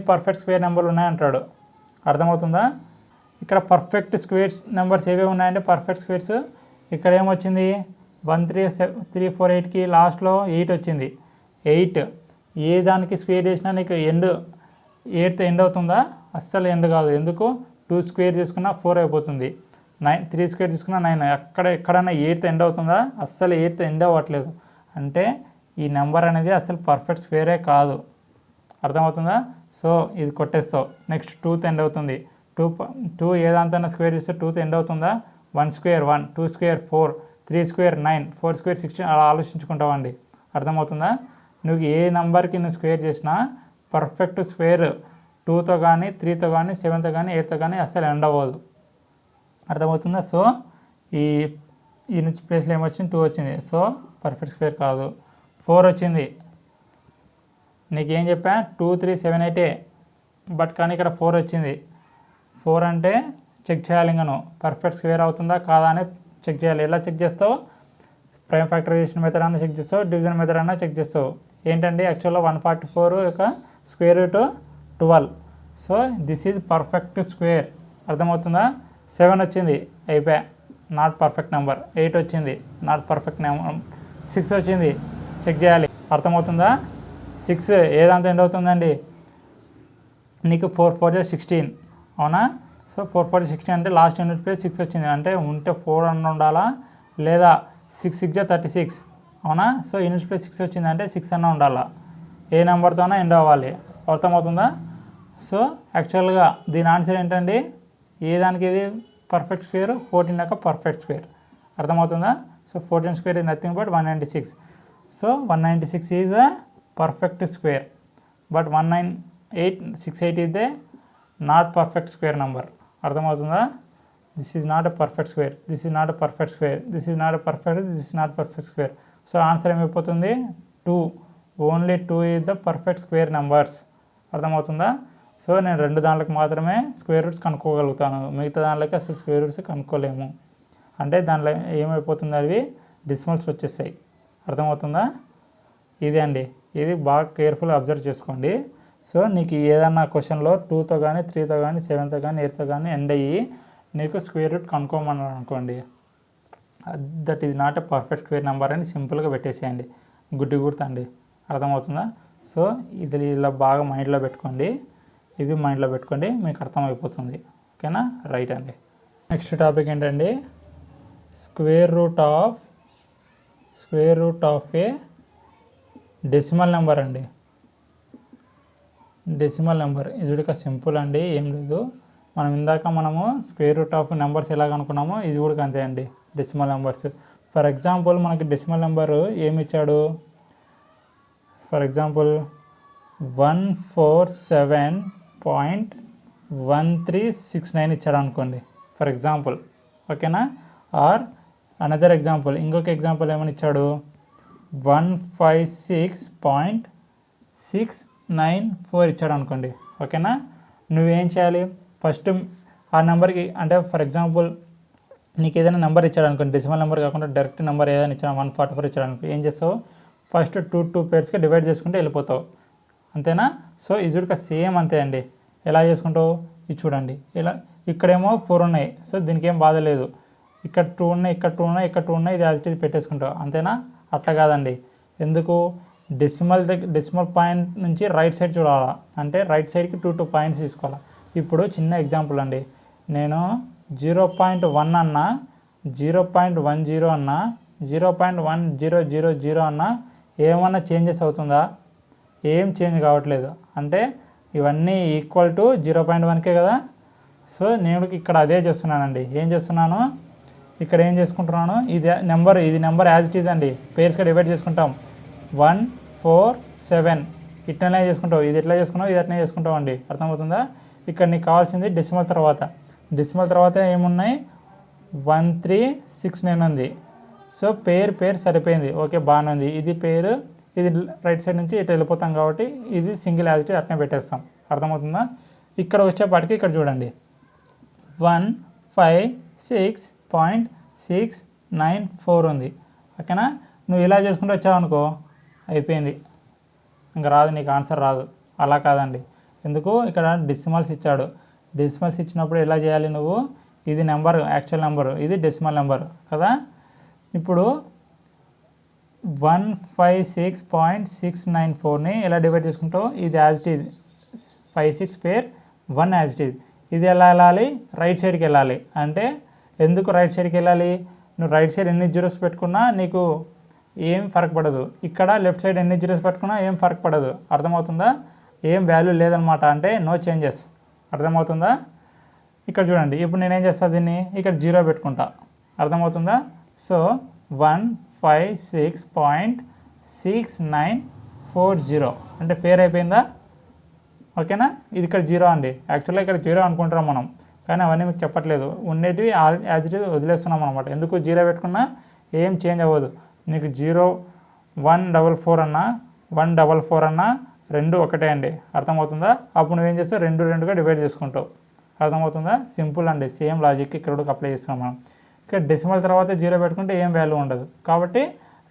పర్ఫెక్ట్ స్క్వేర్ నెంబర్లు ఉన్నాయంటాడు. అర్థమవుతుందా? ఇక్కడ పర్ఫెక్ట్ స్క్వేర్స్ నెంబర్స్ ఏవే ఉన్నాయంటే పర్ఫెక్ట్ స్క్వేర్స్ ఇక్కడ ఏమొచ్చింది 13348కి లాస్ట్లో 8 వచ్చింది. 8 ఏ దానికి స్క్వేర్ చేసినా నీకు 8తో ఎండ్ అవుతుందా? అస్సలు ఎండ్ కాదు. ఎందుకు? 2 స్క్వేర్ తీసుకున్నా 4 అయిపోతుంది. 3 స్క్వేర్ తీసుకున్నా 9. ఎక్కడైనా 8తో ఎండ్ అవుతుందా? అస్సలు 8తో ఎండ్ అవ్వట్లేదు. అంటే ఈ నెంబర్ అనేది అసలు పర్ఫెక్ట్ స్క్వేరే కాదు. అర్థమవుతుందా? సో ఇది కొట్టేస్తావు. నెక్స్ట్ 2తో ఎండ్ అవుతుంది. 2 ఏదాంతో స్క్వేర్ చేస్తే 2తో ఎండ్ అవుతుందా? 1 స్క్వేర్ 1, 2 స్క్వేర్ 4, 3 స్క్వేర్ 9, 4 స్క్వేర్ 16 అలా ఆలోచించుకుంటావండి. అర్థమవుతుందా? నువ్వు ఏ నెంబర్కి నువ్వు స్క్వేర్ చేసినా పర్ఫెక్ట్ స్క్వేర్ 2తో కానీ 3తో కానీ 7తో కానీ 8తో కానీ అస్సలు ఎండ్ అవ్వదు. అర్థమవుతుందా? సో ఈ నుంచి ప్లేస్లో ఏమొచ్చింది? 2 వచ్చింది. సో పర్ఫెక్ట్ స్క్వేర్ కాదు. 4 వచ్చింది. నీకేం చెప్పా? 2, 3, 7, 8 బట్ కానీ ఇక్కడ 4 వచ్చింది. 4 అంటే చెక్ చేయాలి. ఇంకా నువ్వు పర్ఫెక్ట్ స్క్వేర్ అవుతుందా కాదా అని చెక్ చేయాలి. ఎలా చెక్ చేస్తావు? ప్రైమ్ ఫ్యాక్టరైజేషన్ మెథడ్ అన్నా చెక్ చేస్తావు, డివిజన్ మెథడ్ అన్నా చెక్ చేస్తావు. ఏంటండి యాక్చువల్గా 144 యొక్క square route 12. So this is perfect square. అర్థమవుతుందా? 7 వచ్చింది, అయిపోయా, నాట్ పర్ఫెక్ట్ నెంబర్. 8 వచ్చింది, నాట్ పర్ఫెక్ట్ నెంబర్. 6 వచ్చింది, చెక్ చేయాలి. అర్థమవుతుందా? 6 ఏదంతా ఎండ్ అవుతుందండి? నీకు 4 4 16 అవునా? సో 4 4 16 అంటే లాస్ట్ యూనిట్ ప్లేస్ 6 వచ్చింది. అంటే ఉంటే 4 అని ఉండాలా, లేదా 6 6 36 అవునా? సో యూనిట్ ప్లేస్ 6 వచ్చింది అంటే 6 అన్న ఉండాలా. ఏ నెంబర్తోనో ఎండ్ అవ్వాలి. అర్థమవుతుందా? సో యాక్చువల్గా దీని ఆన్సర్ ఏంటండి? ఏ దానికి ఇది పర్ఫెక్ట్ స్క్వేర్? 14 యొక్క పర్ఫెక్ట్ స్క్వేర్. అర్థమవుతుందా? So 14 square is nothing but 196. So 196 is the perfect square, but 19868 is the not perfect square number. అర్థమవుతుందా? This is not a perfect square, this is not a perfect square, this is not a perfect, this is not perfect square. So answer ఏమైపోతుంది? 2. Only 2 is the perfect square numbers. అర్థమవుతుందా? So నేను 2 దాంట్లోకి మాత్రమే square roots కనుక్కోగలుగుతాను, మిగతా దాంట్లోకి అసలు square roots కనుక్కోలేము. అంటే దాంట్లో ఏమైపోతుంది? అవి డెసిమల్స్ వచ్చేస్తాయి. అర్థమవుతుందా? ఇదే అండి, ఇది బాగా కేర్ఫుల్గా అబ్జర్వ్ చేసుకోండి. సో నీకు ఏదన్నా క్వశ్చన్లో 2తో కానీ 3తో కానీ 7తో కానీ 8తో కానీ ఎండ్ అయ్యి నీకు స్క్వేర్ రూట్ కనుక్కోమన్నారు అనుకోండి, that is not a perfect square number అని సింపుల్గా పెట్టేసేయండి. గుడ్డి గుర్తండి. అర్థమవుతుందా? సో ఇది ఇలా బాగా మైండ్లో పెట్టుకోండి, ఇది మైండ్లో పెట్టుకోండి, మీకు అర్థమైపోతుంది. ఓకేనా? రైట్ అండి. నెక్స్ట్ టాపిక్ ఏంటండి? Square root of a decimal number అండి. డెసిమల్ నెంబర్ ఇది కూడా సింపుల్ అండి, ఏం లేదు. మనము స్క్వేర్ రూట్ ఆఫ్ నెంబర్స్ ఎలా కనుక్కున్నామో ఇది కూడా అంతే అండి, డెసిమల్ నెంబర్స్. ఫర్ ఎగ్జాంపుల్ మనకి డెసిమల్ నెంబరు ఏమి ఇచ్చాడు? ఫర్ ఎగ్జాంపుల్ 147.1369 ఇచ్చాడు అనుకోండి, ఫర్ ఎగ్జాంపుల్. ఓకేనా? ఆర్ అనదర్ ఎగ్జాంపుల్, ఇంకొక ఎగ్జాంపుల్ ఏమని ఇచ్చాడు? 156.694 ఇచ్చాడు అనుకోండి. ఓకేనా? నువ్వేం చేయాలి? ఫస్ట్ ఆ నెంబర్కి, అంటే ఫర్ ఎగ్జాంపుల్ నీకు ఏదైనా నెంబర్ ఇచ్చాడు అనుకోండి, డెసిమల్ నెంబర్ కాకుండా డైరెక్ట్ నెంబర్ ఏదైనా ఇచ్చాడు, 144 ఇచ్చాడు అనుకో, ఏం చేస్తావు? ఫస్ట్ 2 పేర్స్గా డివైడ్ చేసుకుంటే వెళ్ళిపోతావు. అంతేనా? సో ఇది కూడా సేమ్ అంతే అండి. ఎలా చేసుకుంటావు? ఇది చూడండి, ఇలా ఇక్కడేమో 4 ఉన్నాయి, సో దీనికి ఏం బాధ లేదు. ఇక్కడ 2 ఉన్నాయి, ఇక్కడ 2 ఉన్నాయి, ఇక్కడ 2 ఉన్నాయి, ఇది యాజ్ ఇట్ ఈజ్ పెట్టేసుకుంటావు. అంతేనా? అట్లా కాదండి. ఎందుకు? డెసిమల్ పాయింట్ నుంచి రైట్ సైడ్ చూడాలా, అంటే రైట్ సైడ్కి 2 పాయింట్స్ తీసుకోవాలా. ఇప్పుడు చిన్న ఎగ్జాంపుల్ అండి, నేను 0.1 అన్నా, 0.10 అన్నా, 0.1000 అన్నా ఏమన్నా చేంజెస్ అవుతుందా? ఏం చేంజ్ కావట్లేదు. అంటే ఇవన్నీ ఈక్వల్ టు 0.1కే కదా. సో నేను ఇక్కడ అదే చేస్తున్నానండి. ఏం చేస్తున్నాను, ఇక్కడ ఏం చేసుకుంటున్నాను, ఇది నెంబర్ యాజ్ ఇట్ ఈజ్ అండి, పేర్స్గా డివైడ్ చేసుకుంటాం. 1 4 7 ఇట్లనే చేసుకుంటావు, ఇది ఎట్లా చేసుకున్నావు, ఇది అట్లనే చేసుకుంటావు అండి. అర్థమవుతుందా. ఇక్కడ నీకు కావాల్సింది డెసిమల్ తర్వాత ఏమున్నాయి, 1 3 6 9 ఉంది. సో పేరు సరిపోయింది, ఓకే బాగానే ఉంది. ఇది పేరు, ఇది రైట్ సైడ్ నుంచి ఇటు వెళ్ళిపోతాం కాబట్టి ఇది సింగిల్ యాజ్ ఇట్ ఈజ్ అట్లనే పెట్టేస్తాం. అర్థమవుతుందా. ఇక్కడ వచ్చేపాటికి ఇక్కడ చూడండి 156.694 ఉంది. ఓకేనా. నువ్వు ఇలా చేసుకుంటూ వచ్చావు అనుకో అయిపోయింది, ఇంకా రాదు, నీకు ఆన్సర్ రాదు. అలా కాదండి, ఎందుకు ఇక్కడ డెసిమల్స్ ఇచ్చాడు. డెసిమల్స్ ఇచ్చినప్పుడు ఎలా చేయాలి నువ్వు, ఇది నెంబర్ యాక్చువల్ నెంబరు, ఇది డెసిమల్ నెంబర్ కదా. ఇప్పుడు 156.694ని ఎలా డివైడ్ చేసుకుంటావు, ఇది as it is 56 pair 1 as it is. ఇది ఎలా వెళ్ళాలి, రైట్ సైడ్కి వెళ్ళాలి. అంటే ఎందుకు రైట్ సైడ్కి వెళ్ళాలి, నువ్వు రైట్ సైడ్ ఎన్ని జీరోస్ పెట్టుకున్నా నీకు ఏం ఫరక్ పడదు, ఇక్కడ లెఫ్ట్ సైడ్ ఎన్ని జీరోస్ పెట్టుకున్నా ఏం ఫరక్ పడదు. అర్థమవుతుందా. ఏం వాల్యూ లేదనమాట, అంటే నో చేంజెస్. అర్థమవుతుందా. ఇక్కడ చూడండి, ఇప్పుడు నేనేం చేస్తాను, దీన్ని ఇక్కడ 0 పెట్టుకుంటా. అర్థమవుతుందా. సో 156.694 అంటే పేరు అయిపోయిందా. ఓకేనా. ఇది ఇక్కడ 0 అండి, యాక్చువల్గా ఇక్కడ 0 అనుకుంటున్నాం మనం, కానీ అవన్నీ మీకు చెప్పట్లేదు. ఉండేటివి యాజ్ ఇట్ ఈజ్ వదిలేస్తున్నాం అనమాట. ఎందుకు 0 పెట్టుకున్నా ఏం చేంజ్ అవ్వదు. నీకు 0 144 అన్నా 144 అన్నా రెండు ఒకటే అండి. అర్థమవుతుందా. అప్పుడు నువ్వేం చేస్తావు, 2 2గా డివైడ్ చేసుకుంటావు. అర్థమవుతుందా. సింపుల్ అండి, సేమ్ లాజిక్ ఇక్కడ కూడా అప్లై చేస్తున్నాం మనం. ఇక్కడ డెసిమల్ తర్వాత 0 పెట్టుకుంటే ఏం వాల్యూ ఉండదు కాబట్టి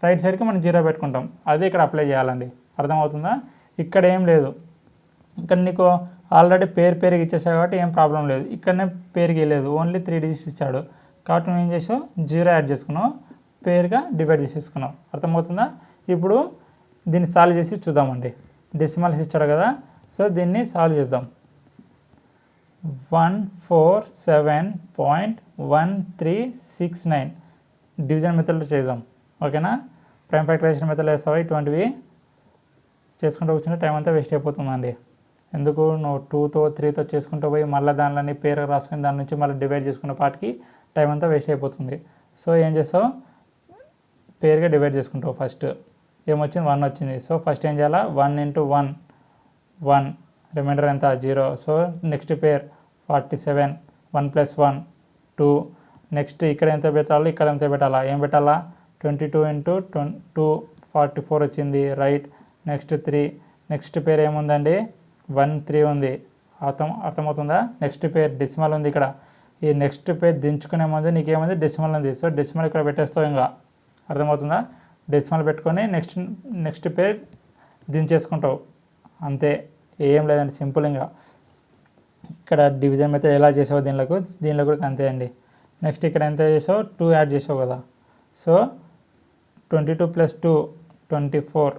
రైట్ సైడ్కి మనం 0 పెట్టుకుంటాం. అదే ఇక్కడ అప్లై చేయాలండి. అర్థమవుతుందా. ఇక్కడ ఏం లేదు, ఇక్కడ నీకు ఆల్రెడీ పేరుకి ఇచ్చేసాడు కాబట్టి ఏం ప్రాబ్లం లేదు. ఇక్కడనే పేరుకి లేదు, ఓన్లీ 3 డిజిట్స్ ఇచ్చాడు కాబట్టి నువ్వు ఏం చేసావు, 0 యాడ్ చేసుకున్నావు, పేరుగా డివైడ్ చేసేసుకున్నావు. అర్థమవుతుందా. ఇప్పుడు దీన్ని సాల్వ్ చేసి చూద్దామండి. డెసిమల్స్ ఇచ్చాడు కదా, సో దీన్ని సాల్వ్ చేద్దాం. 147.1369 డివిజన్ మెథడ్లో చేద్దాం. ఓకేనా. ప్రైమ్ ఫ్యాక్టరైజేషన్ మెథడ్లో వేస్తావా, ఇటువంటివి చేసుకుంటూ కూర్చుంటే టైం అంతా వేస్ట్ అయిపోతుందండి. ఎందుకు, నువ్వు 2తో 3తో చేసుకుంటూ పోయి మళ్ళీ దానిలోని పేరు రాసుకుని దాని నుంచి మళ్ళీ డివైడ్ చేసుకున్న పాటికి టైం అంతా వేస్ట్ అయిపోతుంది. సో ఏం చేస్తావు, పేరుగా డివైడ్ చేసుకుంటావు. ఫస్ట్ ఏమొచ్చింది, 1 వచ్చింది. సో ఫస్ట్ ఏం చేయాలా, 1 × 1 1, రిమైండర్ ఎంత 0. So next pair 47, 1 + 1 2. నెక్స్ట్ ఇక్కడ ఎంత పెట్టాలో ఇక్కడ ఎంత పెట్టాలా, ఏం పెట్టాలా, 22 × 2 44 వచ్చింది, రైట్. నెక్స్ట్ 3, నెక్స్ట్ పేరు ఏముందండి, 1 3 ఉంది. అర్థమవుతుందా. నెక్స్ట్ పేర్ డెసిమల్ ఉంది ఇక్కడ. ఈ నెక్స్ట్ పేర్ దించుకునే ముందు నీకేముంది, డెసిమల్ ఉంది. సో డెసిమల్ ఇక్కడ పెట్టేస్తావు ఇంకా. అర్థమవుతుందా. డెసిమల్ పెట్టుకొని నెక్స్ట్ పేర్ దించేసుకుంటావు, అంతే, ఏం లేదండి, సింపుల్. ఇంకా ఇక్కడ డివిజన్ మెథడ్ ఎలా చేసావు దీనిలో కూడా అంతే అండి. నెక్స్ట్ ఇక్కడ ఎంత చేసావు, 2 యాడ్ చేసావు కదా. సో 22 + 2 24.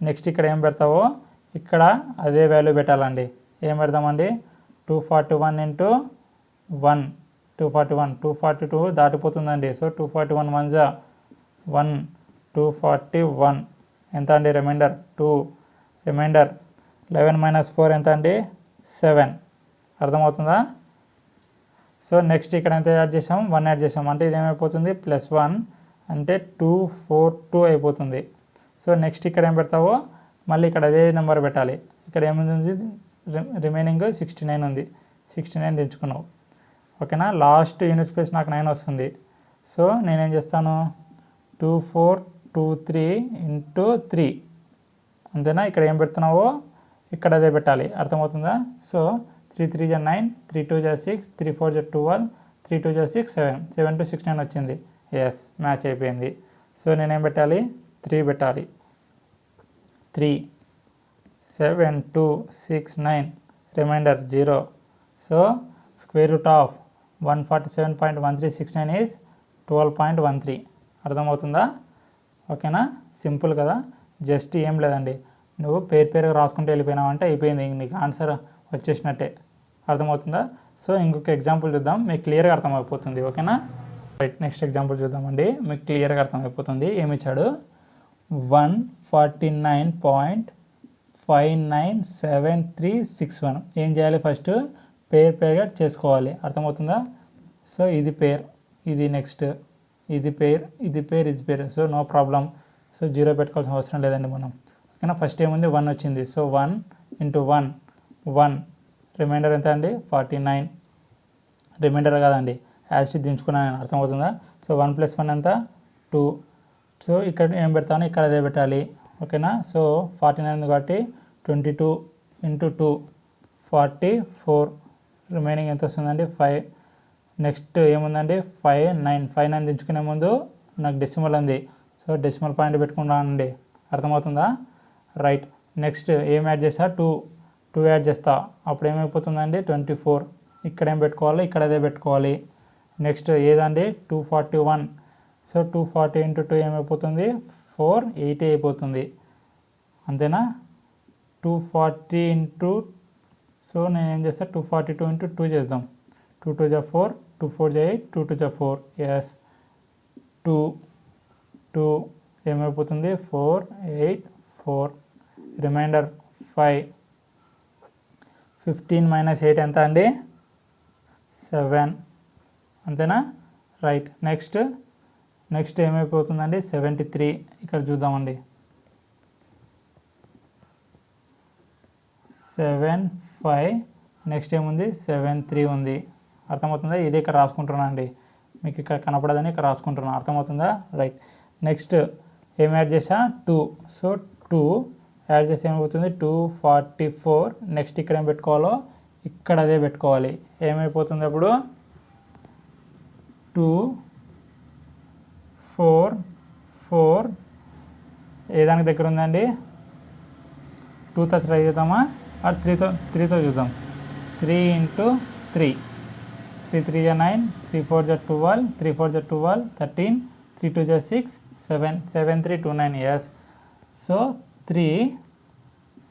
నెక్స్ట్ ఇక్కడ ఏం పెడతావో ఇక్కడ అదే వాల్యూ పెట్టాలండి. ఏం పెడతామండి, 241 × 1 241, 242 దాటిపోతుందండి. సో 241 1 1 241 ఎంత అండి, రిమైండర్ 2, రిమైండర్ 11 - 4 ఎంత అండి, 7. అర్థమవుతుందా. సో నెక్స్ట్ ఇక్కడ ఎంత యాడ్ చేసాం, 1 యాడ్ చేసాం, అంటే ఇది ఏమైపోతుంది, +1 అంటే 242 అయిపోతుంది. సో నెక్స్ట్ ఇక్కడ ఏం పెడతావో మళ్ళీ ఇక్కడ అదే నెంబర్ పెట్టాలి. ఇక్కడ ఏముంది, రిమైనింగ్ 69 ఉంది, 69 దించుకున్నావు. ఓకేనా. లాస్ట్ యూనిట్ ప్లేస్ నాకు 9 వస్తుంది. సో నేనేం చేస్తాను, 2423 × 3 అంతేనా. ఇక్కడ ఏం పెడుతున్నావో ఇక్కడ అదే పెట్టాలి. అర్థమవుతుందా. సో 3 3 = 9, 3 2 = 6, 3 4 = 12, 3 2 = 6 7, 7 to 69 వచ్చింది. ఎస్, మ్యాచ్ అయిపోయింది. సో నేనేం పెట్టాలి, 3 పెట్టాలి. 3 7 2 6 9, రిమైండర్ 0. So √147.1369 is 12.13. అర్థమవుతుందా. ఓకేనా. సింపుల్ కదా. జస్ట్ ఏం లేదండి, నువ్వు పేరుగా రాసుకుంటూ వెళ్ళిపోయినావంటే అయిపోయింది, నీకు ఆన్సర్ వచ్చేసినట్టే. అర్థమవుతుందా. సో ఇంకొక ఎగ్జాంపుల్ చూద్దాం, మీకు క్లియర్గా అర్థమైపోతుంది. ఓకేనా. రైట్, నెక్స్ట్ ఎగ్జాంపుల్ చూద్దామండి, మీకు క్లియర్గా అర్థమైపోతుంది. ఏమి ఇచ్చాడు, 149.5 597361. ఏం చేయాలి, ఫస్ట్ పేర్గా చేసుకోవాలి. అర్థమవుతుందా? సో ఇది పేర్, ఇది నెక్స్ట్, ఇది పేర్, ఇది pair. So no problem. So 0 పెట్టుకోవాల్సిన అవసరం లేదండి మనం. ఓకేనా? ఫస్ట్ ఏముంది, 1 వచ్చింది. సో 1 × 1 1, రిమైండర్ ఎంత అండి, 49. రిమైండర్ కాదండి, యాజ్ ఇట్ దించుకున్నాను. అర్థమవుతుందా? సో 1 + 1 ఎంత, 2. సో ఇక్కడ ఏం పెడతాను, ఇక్కడ అదే పెట్టాలి. ఓకేనా? సో 49 ఉంది కాబట్టి 22 × 2 44. రిమైనింగ్ ఎంత వస్తుందండి, 5. నెక్స్ట్ ఏముందండి, 59 దించుకునే ముందు నాకు డెసిమల్ ఉంది. సో డెసిమల్ పాయింట్ పెట్టుకుంటానండి. అర్థమవుతుందా? రైట్. నెక్స్ట్ ఏం యాడ్ చేస్తా, 2 యాడ్ చేస్తా. అప్పుడు ఏమైపోతుందండి, 24. ఇక్కడ ఏం పెట్టుకోవాలి, ఇక్కడ అదే పెట్టుకోవాలి. నెక్స్ట్ ఏదండి, 241. సో 240 × 2 ఏమైపోతుంది, 480 అయిపోతుంది. అంతేనా? 240 × సో నేను ఏం చేస్తా, 242 × 2 చేద్దాం. 2 × 2 = 4, 2 × 4 = 8, 2 × 2 = 4. ఎస్, 2 ఏమైపోతుంది, 4 8 4. రిమైండర్ 5. 15 - 8 ఎంత అండి, 7. అంతేనా? రైట్. నెక్స్ట్ ఏమైపోతుందండి, 73. ఇక్కడ చూద్దామండి, 75. నెక్స్ట్ ఏముంది, 73 ఉంది. అర్థమవుతుందా? ఇది ఇక్కడ రాసుకుంటున్నా అండి, మీకు ఇక్కడ కనపడదని ఇక్కడ రాసుకుంటున్నాను. అర్థమవుతుందా? రైట్. నెక్స్ట్ ఏం యాడ్ చేసా, 2. సో 2 యాడ్ చేస్తే ఏమైపోతుంది, 244. నెక్స్ట్ ఇక్కడ ఏం పెట్టుకోవాలో ఇక్కడ అదే పెట్టుకోవాలి. ఏమైపోతుంది అప్పుడు, 2 4 4. ఏ దానికి దగ్గర ఉందండి, 2తో ట్రై చేద్దామా, 3తో చూద్దాం. 3 × 3. 3 × 3 = 9, 3 × 4 = 12, 3 × 4 = 12, 13, 3 × 2 = 6, 7, 7 3 29. ఎస్. సో 3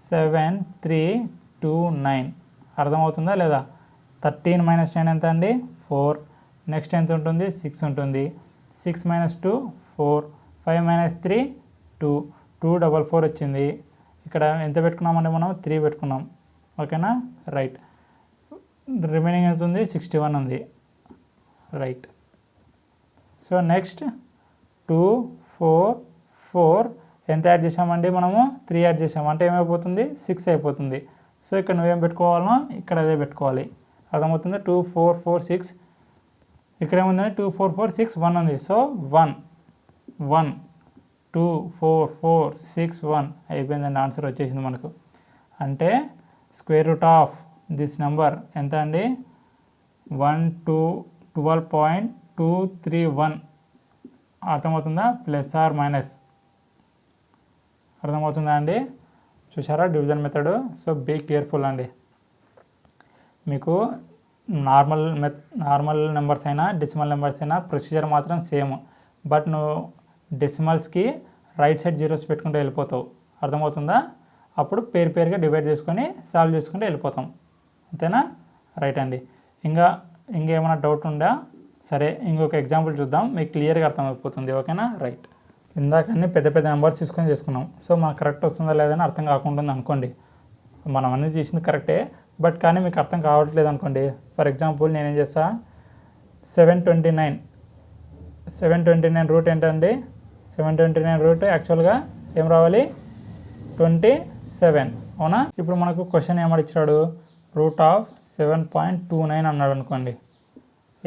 7 3 2 9. అర్థమవుతుందా లేదా? 13 - 10 ఎంత అండి, 4. నెక్స్ట్ ఎంత ఉంటుంది, 6 ఉంటుంది. 6 - 2 4, 5 - 3 2, 244 వచ్చింది. ఇక్కడ ఎంత పెట్టుకున్నామండి మనం, 3 పెట్టుకున్నాం. ఓకేనా? రైట్. రిమైనింగ్ ఎంత ఉంది, 61 ఉంది. రైట్. సో నెక్స్ట్ 2 4 4 ఎంత యాడ్ చేసామండి మనము, 3 యాడ్ చేసాము. అంటే ఏమైపోతుంది, 6 అయిపోతుంది. సో ఇక్కడ నువ్వేం పెట్టుకోవాలనో ఇక్కడ అదే పెట్టుకోవాలి. అర్థమవుతుంది? 2 4 4 6. ఇక్కడ ఏముందండి, 2 4 4 6 1 ఉంది. సో 1 1 2 4 4 6 1 అయిపోయిందండి. ఆన్సర్ వచ్చేసింది మనకు. అంటే square root of this number ఎంత అండి, 12.231. అర్థమవుతుందా? Plus or minus. అర్థమవుతుందా అండి? చూసారా division method. So be careful అండి. మీకు నార్మల్ నెంబర్స్ అయినా డెసిమల్ నెంబర్స్ అయినా ప్రొసీజర్ మాత్రం సేమ్. బట్ నువ్వు డెసిమల్స్కి రైట్ సైడ్ జీరోస్ పెట్టుకుంటూ వెళ్ళిపోతావు. అర్థమవుతుందా? అప్పుడు పేరుగా డివైడ్ చేసుకొని సాల్వ్ చేసుకుంటూ వెళ్ళిపోతాం. అంతేనా? రైట్ అండి. ఇంకేమైనా డౌట్ ఉందా? సరే, ఇంకొక ఎగ్జాంపుల్ చూద్దాం, మీకు క్లియర్గా అర్థమైపోతుంది. ఓకేనా? రైట్. ఇందాకన్నీ పెద్ద నెంబర్స్ తీసుకొని చేసుకున్నాం. సో మనకు కరెక్ట్ వస్తుందా లేదని అర్థం కాకుండా అనుకోండి. మనం అన్నీ చేసింది కరెక్టే, బట్ కానీ మీకు అర్థం కావట్లేదు అనుకోండి. ఫర్ ఎగ్జాంపుల్ నేనేం చేస్తా, 729 రూట్ ఏంటండి, 729 రూట్ యాక్చువల్గా ఏం రావాలి, 27. అవునా? ఇప్పుడు మనకు క్వశ్చన్ ఏమడిచ్చాడు, రూట్ ఆఫ్ 7.29 అన్నాడు అనుకోండి.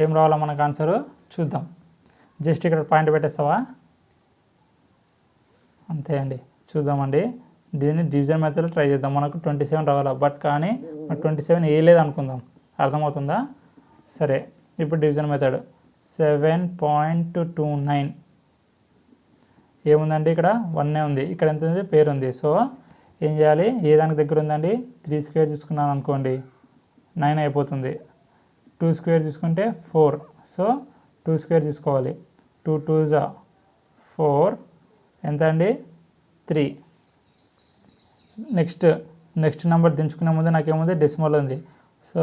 ఏం రావాలా మనకు ఆన్సరు చూద్దాం. జస్ట్ ఇక్కడ పాయింట్ పెట్టేస్తావా, అంతే అండి. చూద్దామండి, దీన్ని డివిజన్ మెథడ్లో ట్రై చేద్దాం. మనకు 27 రావాలా, బట్ కానీ మనకు 27 వేయలేదు అనుకుందాం. అర్థమవుతుందా? సరే, ఇప్పుడు డివిజన్ మెథడ్ 7.29 ఏముందండి, ఇక్కడ 1 ఉంది, ఇక్కడ ఎంత ఉంది, పేరు ఉంది. సో ఏం చేయాలి, ఏ దానికి దగ్గర ఉందండి, 3 స్క్వేర్ తీసుకున్నాను అనుకోండి 9 అయిపోతుంది. 2 స్క్వేర్ తీసుకుంటే 4. సో 2 స్క్వేర్ తీసుకోవాలి. 2 2s 4 ఎంత అండి, 3. నెక్స్ట్ నెంబర్ దించుకునే ముందు నాకేముంది, డెసిమల్ ఉంది. సో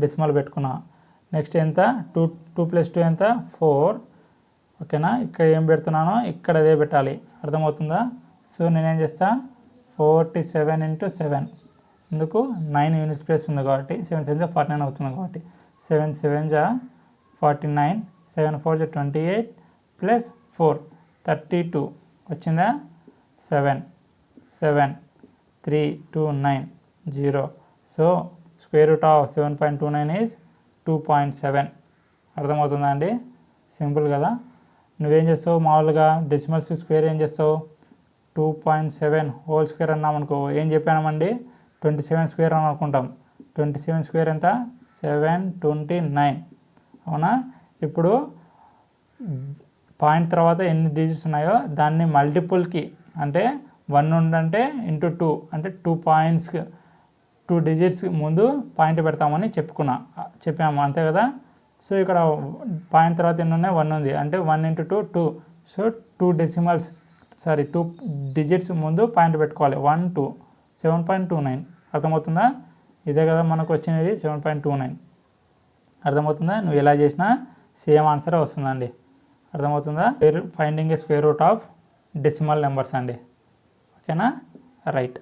డెసిమల్ పెట్టుకున్నా. నెక్స్ట్ ఎంత, 2 + 2 ఎంత, 4. ఓకేనా? ఇక్కడ ఏం పెడుతున్నానో ఇక్కడ అదే పెట్టాలి. అర్థమవుతుందా? సో నేనేం చేస్తా, 47 ఇంటూ 7 ఎందుకు 9 యూనిట్స్ ప్లేస్ ఉంది కాబట్టి 7 7 49 అవుతుంది కాబట్టి 7 7 49 7 4 28 ప్లస్ 4 32 వచ్చిందా 7 7 3 2 9 0 so square root of 7.29 is 2.7 అర్థమవుతుందా అండి సింపుల్ కదా నువ్వేం చేస్తావు మామూలుగా డెసిమల్స్ స్క్వేర్ ఏం చేస్తావు 2.7 హోల్ స్క్వేర్ అన్నామనుకో ఏం చెప్పామండి 27 స్క్వేర్ అని అనుకుంటాం 27 స్క్వేర్ ఎంత 729 అవునా ఇప్పుడు పాయింట్ తర్వాత ఎన్ని డిజిట్స్ ఉన్నాయో దాన్ని మల్టిపుల్కి అంటే 1 ఉందంటే ఇంటూ 2 అంటే 2 పాయింట్స్ 2 డిజిట్స్ ముందు పాయింట్ పెడతామని చెప్పాము అంతే కదా సో ఇక్కడ పాయింట్ తర్వాత ఎన్ని ఉన్నాయి 1 ఉంది అంటే 1 ఇంటూ 2 2 సో 2 డిజిట్స్ ముందు పాయింట్ పెట్టుకోవాలి 1 2 7.29 అర్థమవుతుందా ఇదే కదా మనకు వచ్చినది 7.29 అర్థమవుతుందా నువ్వు ఎలా చేసినా సేమ్ ఆన్సర్ వస్తుందండి అర్థమవుతుందా finding A square root of decimal numbers అండి ఓకేనా రైట్